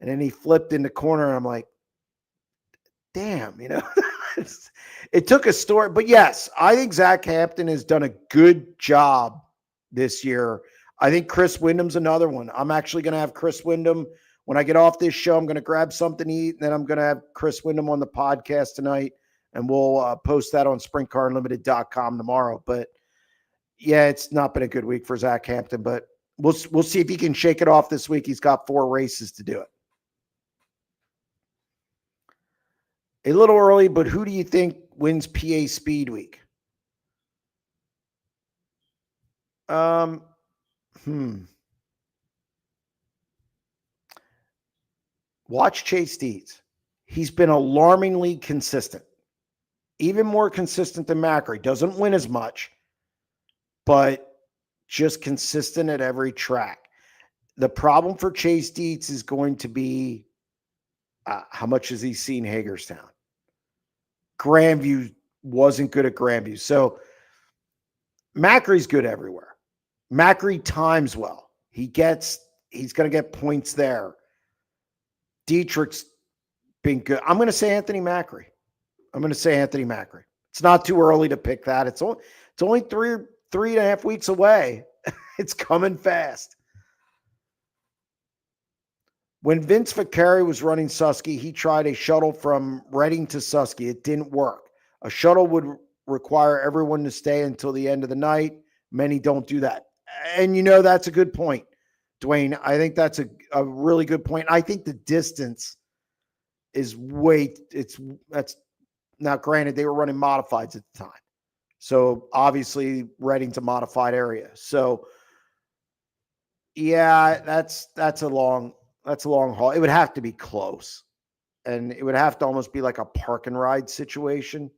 And then he flipped in the corner, and I'm like, damn, it took a story. But yes, I think Zach Hampton has done a good job this year. I think Chris Wyndham's another one. I'm actually going to have Chris Wyndham. When I get off this show, I'm going to grab something to eat, and then I'm going to have Chris Wyndham on the podcast tonight, and we'll post that on SprintCarUnlimited.com tomorrow. But yeah, it's not been a good week for Zach Hampton, but we'll see if he can shake it off this week. He's got 4 races to do it. A little early, but who do you think wins PA Speed Week? Watch Chase Deeds. He's been alarmingly consistent. Even more consistent than Macri. Doesn't win as much, but just consistent at every track. The problem for Chase Deeds is going to be how much has he seen Hagerstown? Grandview wasn't good at Grandview. So Macri's good everywhere. Macri times well. He's going to get points there. Dietrich's been good. I'm going to say Anthony Macri. It's not too early to pick that. It's only 3.5 weeks away. It's coming fast. When Vince Vaccari was running Susky, he tried a shuttle from Reading to Susky. It didn't work. A shuttle would require everyone to stay until the end of the night. Many don't do that. And that's a good point, Dwayne. I think that's a really good point. I think the distance is that's now granted they were running modifieds at the time. So obviously Reading's a modified area. So yeah, that's a long haul. It would have to be close. And it would have to almost be like a park and ride situation.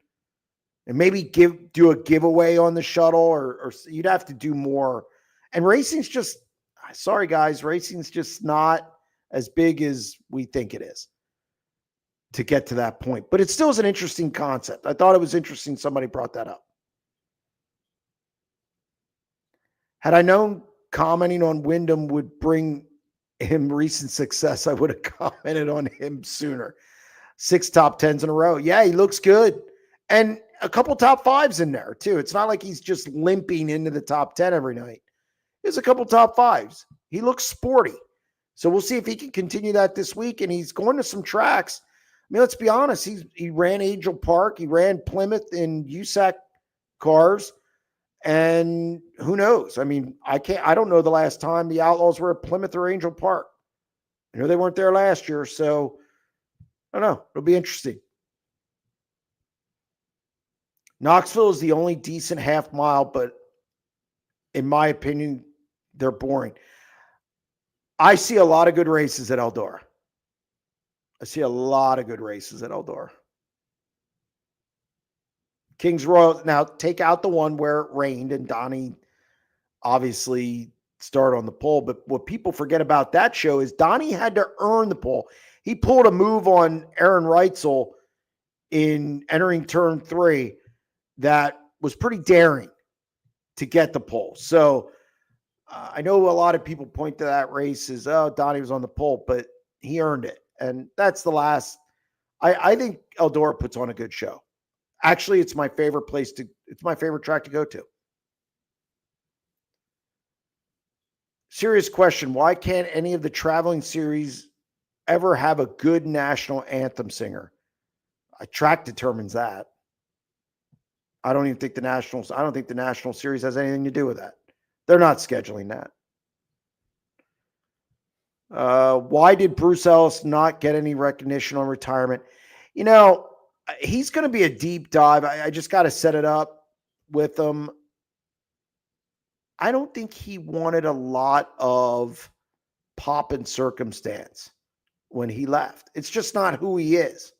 And maybe do a giveaway on the shuttle, or you'd have to do more. And racing's just not as big as we think it is to get to that point. But it still is an interesting concept. I thought it was interesting somebody brought that up. Had I known commenting on Wyndham would bring him recent success, I would have commented on him sooner. 6 top 10s in a row. Yeah, he looks good. And a couple top 5s in there too. It's not like he's just limping into the top 10 every night. There's a couple top 5s. He looks sporty. So we'll see if he can continue that this week. And he's going to some tracks. I mean, let's be honest. He ran Angel Park. He ran Plymouth in USAC cars. And who knows? I mean, I don't know the last time the Outlaws were at Plymouth or Angel Park. I know they weren't there last year. So I don't know. It'll be interesting. Knoxville is the only decent half mile, but in my opinion, they're boring. I see a lot of good races at Eldora. Kings Royal, now take out the one where it rained and Donnie obviously started on the pole. But what people forget about that show is Donnie had to earn the pole. He pulled a move on Aaron Reitzel in entering turn 3 that was pretty daring to get the pole. So I know a lot of people point to that race as, oh, Donnie was on the pole, but he earned it. And that's the last. I think Eldora puts on a good show. Actually, it's my favorite track to go to. Serious question. Why can't any of the traveling series ever have a good national anthem singer? A track determines that. I don't think the national series has anything to do with that. They're not scheduling that. Why did Bruce Ellis not get any recognition on retirement? He's going to be a deep dive. I just got to set it up with him. I don't think he wanted a lot of pomp and circumstance when he left. It's just not who he is.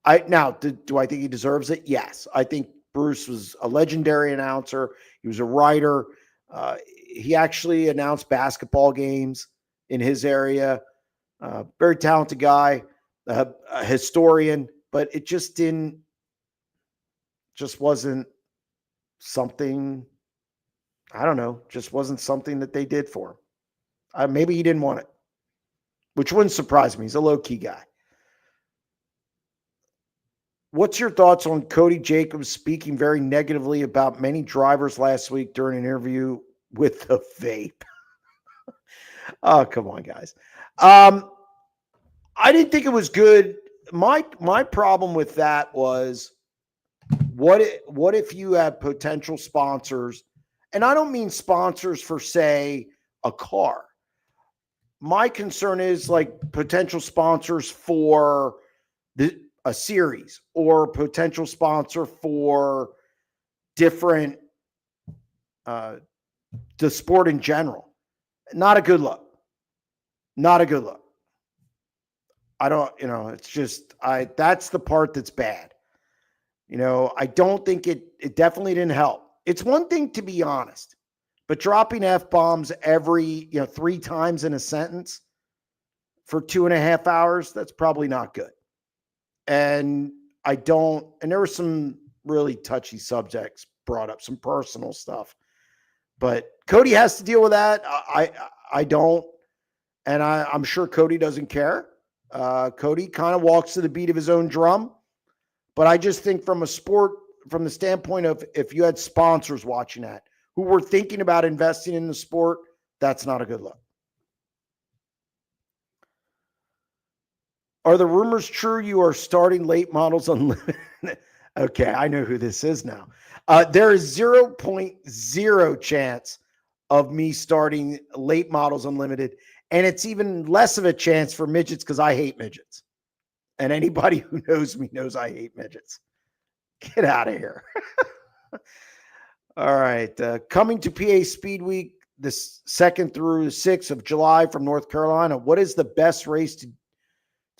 Do I think he deserves it? Yes. I think Bruce was a legendary announcer. He was a writer. He actually announced basketball games in his area. Very talented guy, a historian, but it just wasn't something, I don't know, just wasn't something that they did for him. Maybe he didn't want it, which wouldn't surprise me. He's a low-key guy. What's your thoughts on Cody Jacobs speaking very negatively about many drivers last week during an interview with the vape? Oh, come on, guys. I didn't think it was good. My problem with that was, what if you have potential sponsors, and I don't mean sponsors for, say, a car. My concern is like potential sponsors for a series or potential sponsor for different the sport in general. Not a good look. I don't, it's just, that's the part that's bad. I don't think it definitely didn't help. It's one thing to be honest, but dropping F-bombs every, 3 times in a sentence for 2.5 hours, that's probably not good. And there were some really touchy subjects brought up, some personal stuff, but Cody has to deal with that. I don't, and I'm sure Cody doesn't care. Cody kind of walks to the beat of his own drum. But I just think from the standpoint of if you had sponsors watching that who were thinking about investing in the sport, that's not a good look. Are the rumors true you are starting late models unlimited? Okay, I know who this is now. There is 0.0 chance of me starting late models unlimited. And it's even less of a chance for midgets because I hate midgets. And anybody who knows me knows I hate midgets. Get out of here. All right. Coming to PA Speed Week, the 2nd through 6th of July from North Carolina. What is the best race to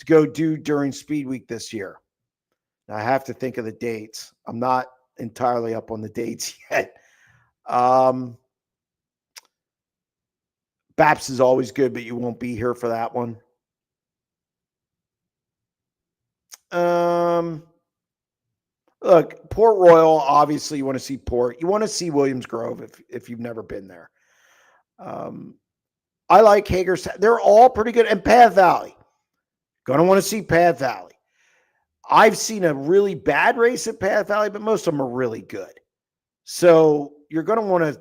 go do during Speed Week this year? Now, I have to think of the dates. I'm not entirely up on the dates yet. BAPS is always good, but you won't be here for that one. Look, Port Royal, obviously you want to see Port. You want to see Williams Grove if you've never been there. I like Hagerstown. They're all pretty good. And Path Valley. Going to want to see Path Valley. I've seen a really bad race at Path Valley, but most of them are really good. So you're going to want to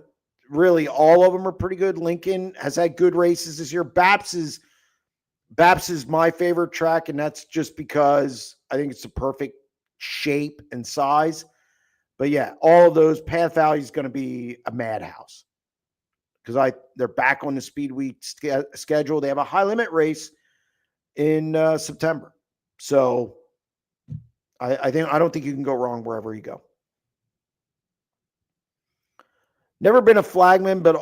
really, all of them are pretty good. Lincoln has had good races this year. BAPS is my favorite track, and that's just because I think it's the perfect shape and size. But yeah, all of those. Path Valley is going to be a madhouse because they're back on the Speed Week schedule. They have a high limit race in September. So I don't think you can go wrong wherever you go. Never been a flagman, but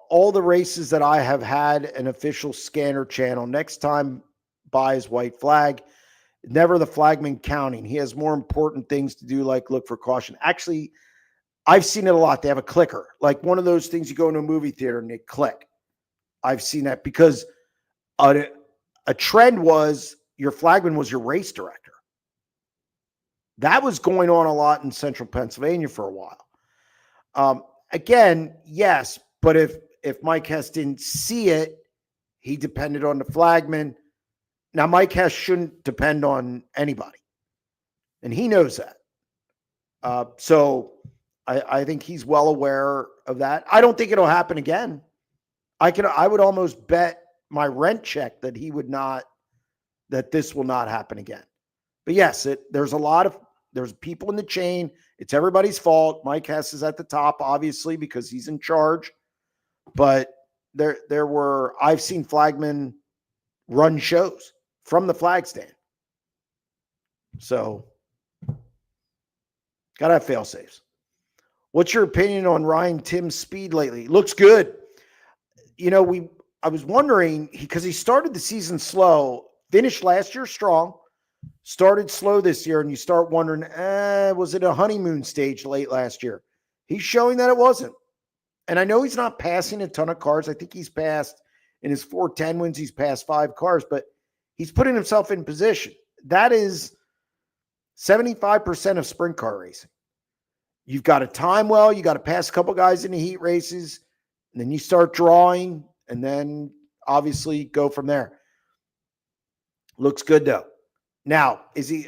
all the races that I have had an official scanner channel. Next time buys white flag. Never the flagman counting. He has more important things to do, like look for caution. Actually, I've seen it a lot. They have a clicker, like one of those things you go into a movie theater and they click. I've seen that because a trend was your flagman was your race director. That was going on a lot in central Pennsylvania for a while. Again, yes, but if Mike Hess didn't see it, he depended on the flagman. Now, Mike Hess shouldn't depend on anybody, and he knows that. So I think he's well aware of that. I don't think it'll happen again. I would almost bet my rent check that that this will not happen again. But yes, there's people in the chain. It's everybody's fault. Mike Hess is at the top, obviously, because he's in charge. But I've seen flagmen run shows from the flag stand. So, gotta have fail safes. What's your opinion on Ryan Tim's speed lately? Looks good. I was wondering because he started the season slow, finished last year strong, started slow this year, and you start wondering, was it a honeymoon stage late last year? He's showing that it wasn't. And I know he's not passing a ton of cars. I think he's passed in his 410 wins, he's passed 5 cars, but he's putting himself in position. That is 75% of sprint car racing. You've got to time well, you got to pass a couple guys in the heat races, and then you start drawing, and then obviously go from there. Looks good though. Now,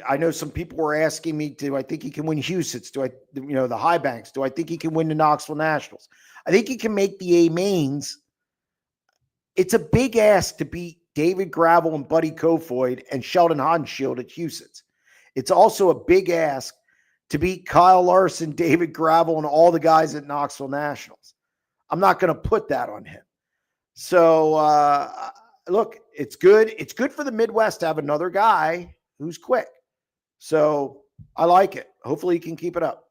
I know some people were asking me, do I think he can win Huset's? The High Banks? Do I think he can win the Knoxville Nationals? I think he can make the A mains. It's a big ask to beat David Gravel and Buddy Kofoid and Sheldon Hodenshield at Huset's. It's also a big ask to beat Kyle Larson, David Gravel, and all the guys at Knoxville Nationals. I'm not going to put that on him. So, look, it's good. It's good for the Midwest to have another guy who's quick. So I like it. Hopefully he can keep it up.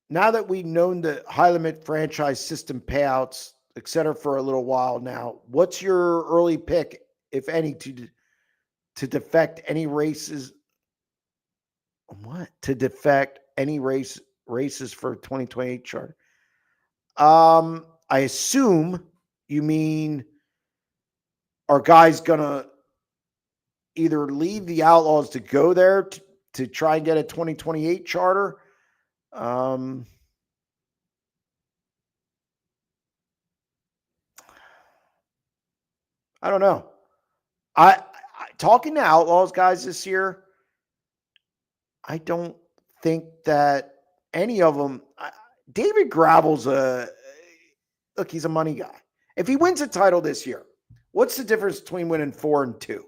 Now that we've known the high limit franchise system payouts, et cetera, for a little while now, what's your early pick, if any, to defect any races? What? To defect any races for 2028 chart? I assume you mean, are guys going to either leave the Outlaws to go there to try and get a 2028 charter? I don't know. I talking to Outlaws guys this year, I don't think that any of them. David Gravel's look. He's a money guy. If he wins a title this year, what's the difference between winning 4 and 2?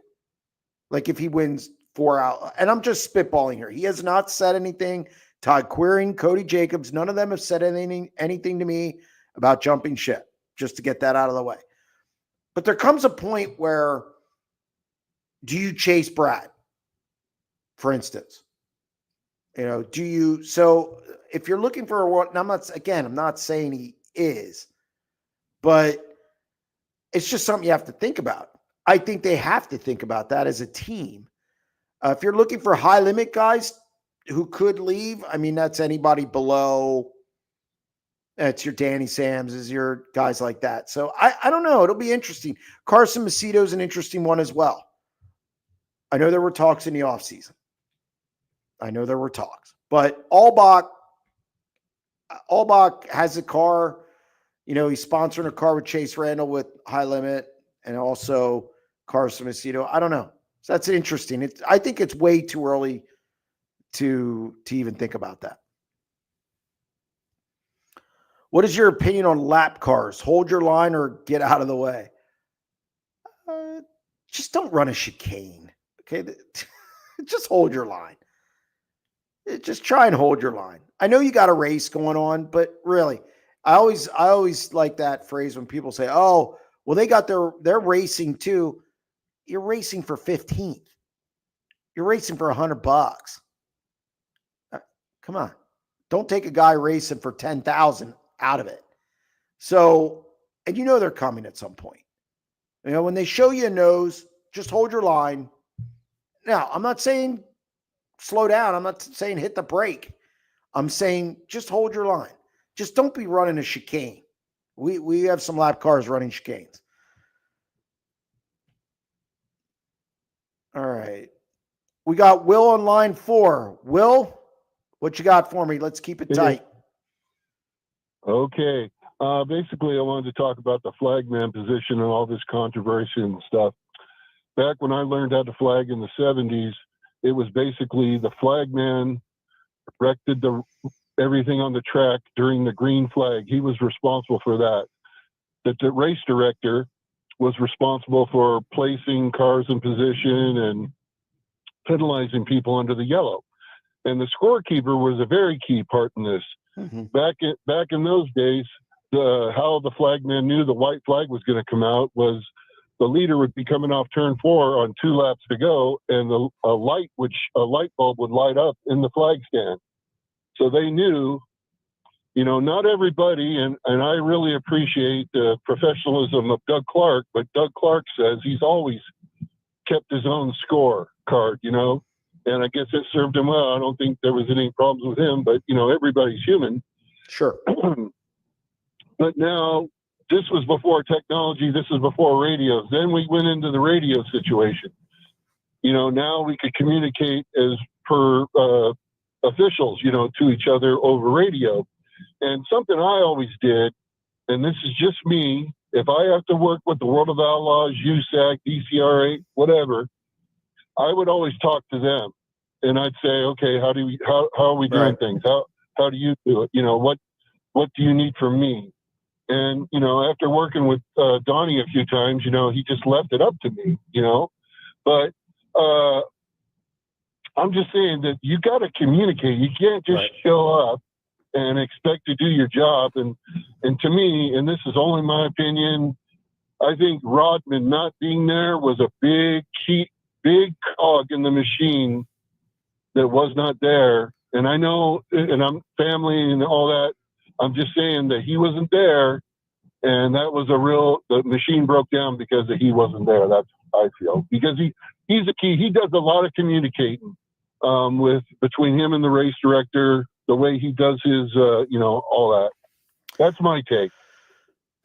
Like if he wins 4 out, and I'm just spitballing here. He has not said anything. Todd Quirin, Cody Jacobs, none of them have said anything to me about jumping ship. Just to get that out of the way. But there comes a point where, do you chase Brad, for instance? Do you? So if you're looking for what, I'm not saying he is, but it's just something you have to think about. I think they have to think about that as a team. If you're looking for high limit guys who could leave, I mean, that's anybody below. It's your Danny Sams, is your guys like that. So I don't know. It'll be interesting. Carson Macedo is an interesting one as well. I know there were talks in the offseason. But Albach has a car. He's sponsoring a car with Chase Randall with high limit, and also Carson Macedo. I don't know. So that's interesting. I think it's way too early to even think about that. What is your opinion on lap cars? Hold your line or get out of the way? Just don't run a chicane. Okay. Just hold your line. Just try and hold your line. I know you got a race going on, but really, I always like that phrase when people say, "Oh, well, they're racing too." You're racing for 15th. You're racing for $100. Come on, don't take a guy racing for 10,000 out of it. So, and they're coming at some point. When they show you a nose, just hold your line. Now, I'm not saying slow down. I'm not saying hit the brake. I'm saying just hold your line. Just don't be running a chicane. We have some lap cars running chicanes. All right. We got Will on line 4. Will, what you got for me? Let's keep it tight. Okay. Basically, I wanted to talk about the flagman position and all this controversy and stuff. Back when I learned how to flag in the 70s, it was basically the flagman directed everything on the track during the green flag. He was responsible for that. The race director was responsible for placing cars in position and penalizing people under the yellow. And the scorekeeper was a very key part in this. Mm-hmm. Back in those days, how the flagman knew the white flag was going to come out was the leader would be coming off turn 4 on 2 laps to go, and a light bulb would light up in the flag stand. So they knew, not everybody, and I really appreciate the professionalism of Doug Clark, but Doug Clark says he's always kept his own score card, and I guess it served him well. I don't think there was any problems with him, but, everybody's human. Sure. But now, this was before technology. This was before radios. Then we went into the radio situation. Now we could communicate as per officials, to each other over radio. And something I always did, and this is just me, if I have to work with the World of Outlaws, USAC, DCRA, whatever, I would always talk to them. And I'd say, okay, how are we doing things? How do you do it? What do you need from me? And, after working with Donnie a few times, he just left it up to me, But I'm just saying that you got to communicate. You can't just show up and expect to do your job. And to me, and this is only my opinion, I think Rodman not being there was a big cog in the machine that was not there. And I know, and I'm family and all that. I'm just saying that he wasn't there, and that was the machine broke down because he wasn't there. That's how I feel, because he's the key. He does a lot of communicating between him and the race director, the way he does his, all that. That's my take.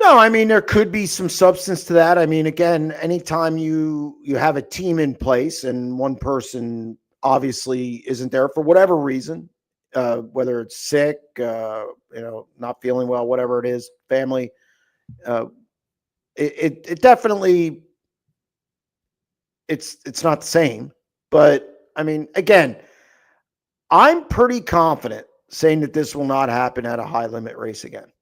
No, I mean, there could be some substance to that. I mean, again, anytime you have a team in place and one person obviously isn't there for whatever reason, whether it's sick, not feeling well, whatever it is, family, it definitely it's not the same. But I mean, again, I'm pretty confident saying that this will not happen at a high limit race again.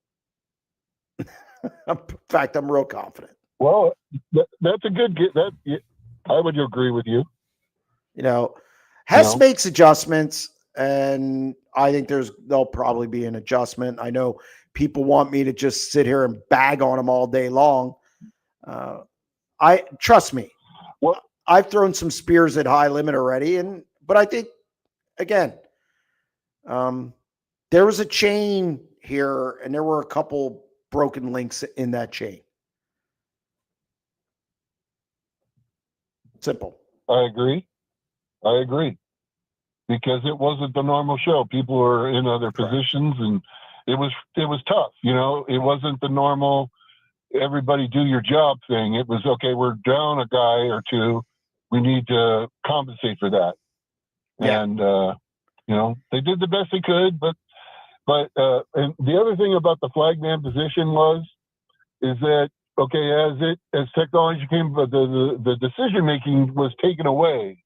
In fact, I'm real confident. Well, that's a good get. I would agree with you. Hess makes adjustments, and I think there'll probably be an adjustment. I know people want me to just sit here and bag on him all day long. I trust me. Well, I've thrown some spears at high limit already, but I think again, there was a chain here, and there were a couple broken links in that chain. Simple. I agree. Because it wasn't the normal show. People were in other positions, and it was tough. It wasn't the normal everybody do your job thing. It was, okay, we're down a guy or two. We need to compensate for that. Yeah. And, they did the best they could, but and the other thing about the flagman position is that, okay, as technology came, the decision making was taken away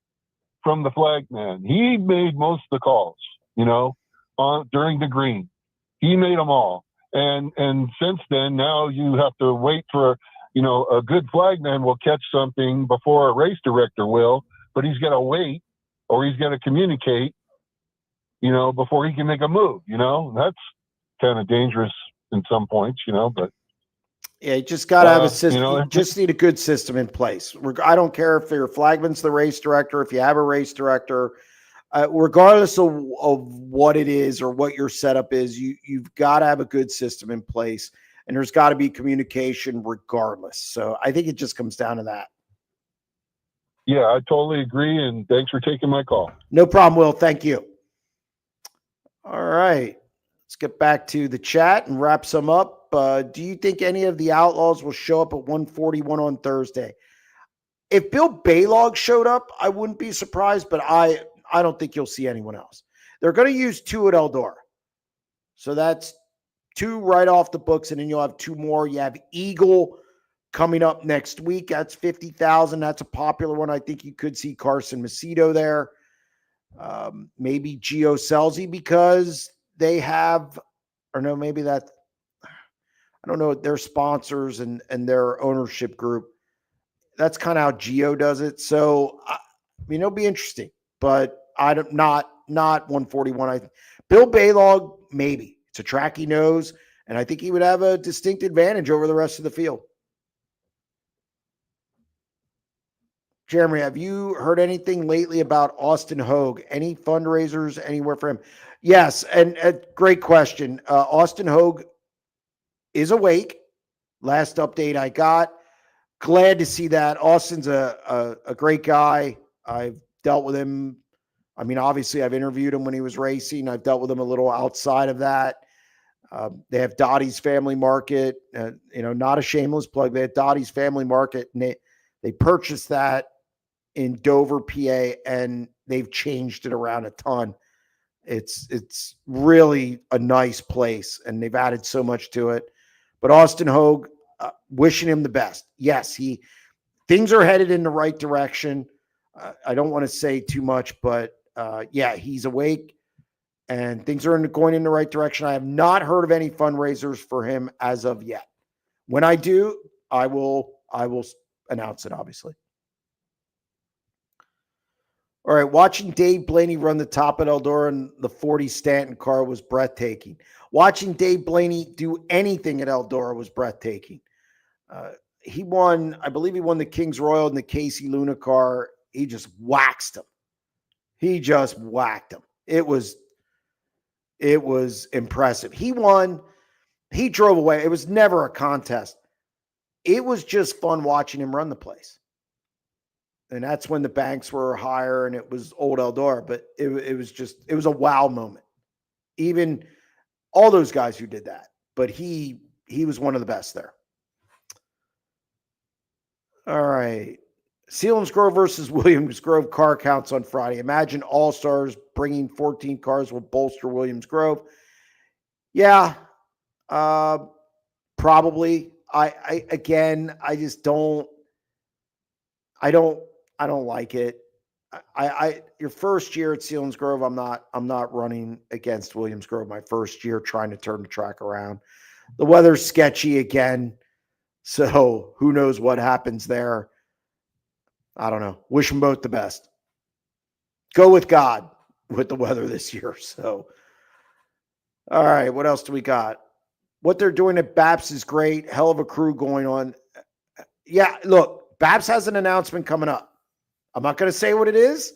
from the flagman. He made most of the calls, during the green. He made them all. And since then, now you have to wait for, a good flagman will catch something before a race director will, but he's got to wait, or he's got to communicate, before he can make a move. That's kind of dangerous in some points, but. Yeah, you just got to have a system. You just need a good system in place. I don't care if your flagman's the race director, if you have a race director, regardless of what it is or what your setup is, you've got to have a good system in place, and there's got to be communication regardless. So I think it just comes down to that. Yeah, I totally agree, and thanks for taking my call. No problem, Will. Thank you. All right. Let's get back to the chat and wrap some up. Do you think any of the Outlaws will show up at 141 on Thursday? If Bill Baylog showed up, I wouldn't be surprised, but I don't think you'll see anyone else. They're going to use 2 at Eldora. So that's 2 right off the books, and then you'll have 2 more. You have Eagle coming up next week. That's 50,000. That's a popular one. I think you could see Carson Macedo there. Maybe Gio Selzy, because they have, or no, maybe that, I don't know, their sponsors and their ownership group. That's kind of how Gio does it. So, it'll be interesting, but not 141. Bill Baylog, maybe. It's a track he knows, and I think he would have a distinct advantage over the rest of the field. Jeremy, have you heard anything lately about Austin Hogue? Any fundraisers anywhere for him? Yes, and great question. Austin Hogue is awake. Last update I got. Glad to see that. Austin's a great guy. I've dealt with him. I mean, obviously, I've interviewed him when he was racing. I've dealt with him a little outside of that. They have Dottie's Family Market. Not a shameless plug. They have Dottie's Family Market, and they purchased that in Dover, PA, and they've changed it around a ton. It's really a nice place, and they've added so much to it. But Austin Hogue, wishing him the best. Yes, things are headed in the right direction. I don't want to say too much, but yeah, he's awake, and things are going in the right direction. I have not heard of any fundraisers for him as of yet. When I do, I will announce it, obviously. All right, watching Dave Blaney run the top at Eldora in the 40 Stanton car was breathtaking. Watching Dave Blaney do anything at Eldora was breathtaking. He won, I believe he won the Kings Royal in the Casey Luna car. He just waxed him. It was impressive. He won. He drove away. It was never a contest. It was just fun watching him run the place. And that's when the banks were higher and it was old Eldora, but it was a wow moment. Even all those guys who did that, but he was one of the best there. All right. Sealands Grove versus Williams Grove car counts on Friday. Imagine All-Stars bringing 14 cars will bolster Williams Grove. Yeah, probably. I don't I don't like it. Your first year at Selinsgrove, I'm not running against Williams Grove my first year trying to turn the track around. The weather's sketchy again, so who knows what happens there. I don't know. Wish them both the best. Go with God with the weather this year. So, all right, what else do we got? What they're doing at BAPS is great. Hell of a crew going on. Yeah, look, BAPS has an announcement coming up. I'm not going to say what it is,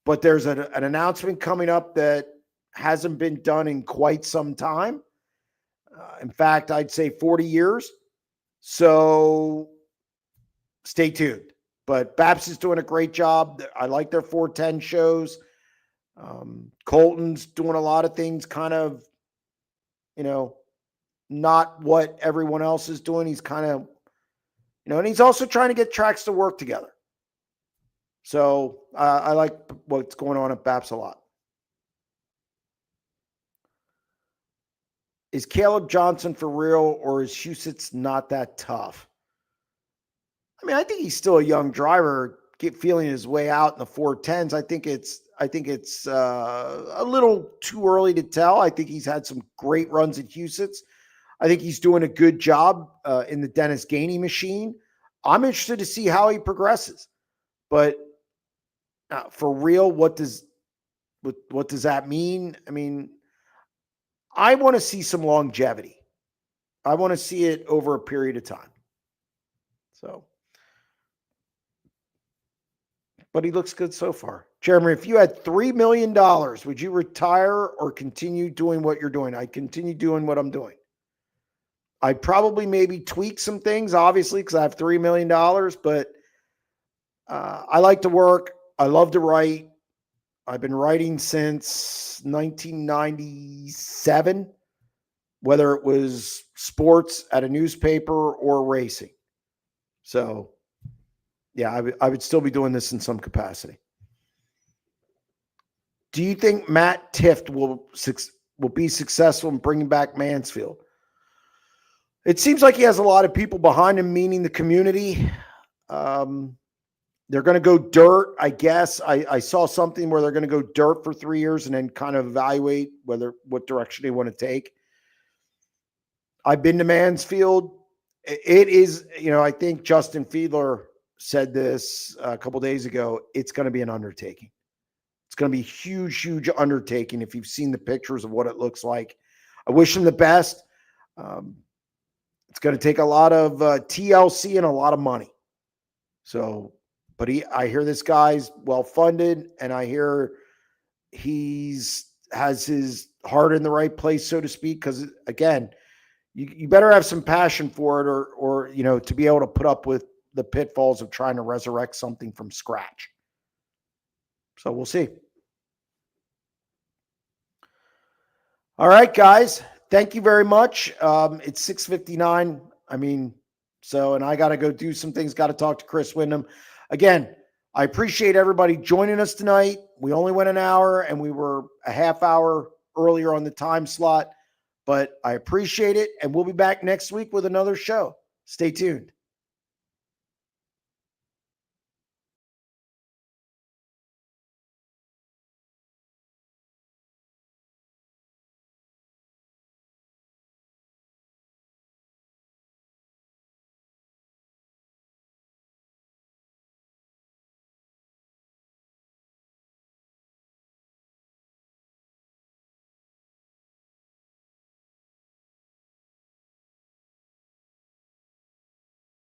but there's an announcement coming up that hasn't been done in quite some time. In fact, I'd say 40 years. So stay tuned. But BAPS is doing a great job. I like their 410 shows. Colton's doing a lot of things kind of, not what everyone else is doing. He's kind of, and he's also trying to get tracks to work together. So I like what's going on at BAPS a lot. Is Caleb Johnson for real, or is Huset's not that tough? I mean, I think he's still a young driver, feeling his way out in the 410s. I think it's a little too early to tell. I think he's had some great runs at Huset's. I think he's doing a good job in the Dennis Gainey machine. I'm interested to see how he progresses. But for real, what does that mean? I mean, I want to see some longevity. I want to see it over a period of time. So, but he looks good so far. Jeremy, if you had $3 million, would you retire or continue doing what you're doing? I'd continue doing what I'm doing. I'd probably maybe tweak some things, obviously, because I have $3 million, but I like to work. I love to write. I've been writing since 1997, whether it was sports at a newspaper or racing. So, yeah, I would still be doing this in some capacity. Do you think Matt Tifft will be successful in bringing back Mansfield? It seems like he has a lot of people behind him, meaning the community. They're going to go dirt, I guess. I saw something where they're going to go dirt for 3 years and then kind of evaluate what direction they want to take. I've been to Mansfield. It is, I think Justin Fiedler said this a couple days ago. It's going to be an undertaking. It's going to be a huge, huge undertaking if you've seen the pictures of what it looks like. I wish him the best. It's going to take a lot of TLC and a lot of money. So, but I hear this guy's well-funded, and I hear has his heart in the right place, so to speak, because, again, you better have some passion for it or to be able to put up with the pitfalls of trying to resurrect something from scratch. So we'll see. All right, guys. Thank you very much. It's 6:59. And I got to go do some things. Got to talk to Chris Wyndham. Again, I appreciate everybody joining us tonight. We only went an hour, and we were a half hour earlier on the time slot. But I appreciate it, and we'll be back next week with another show. Stay tuned.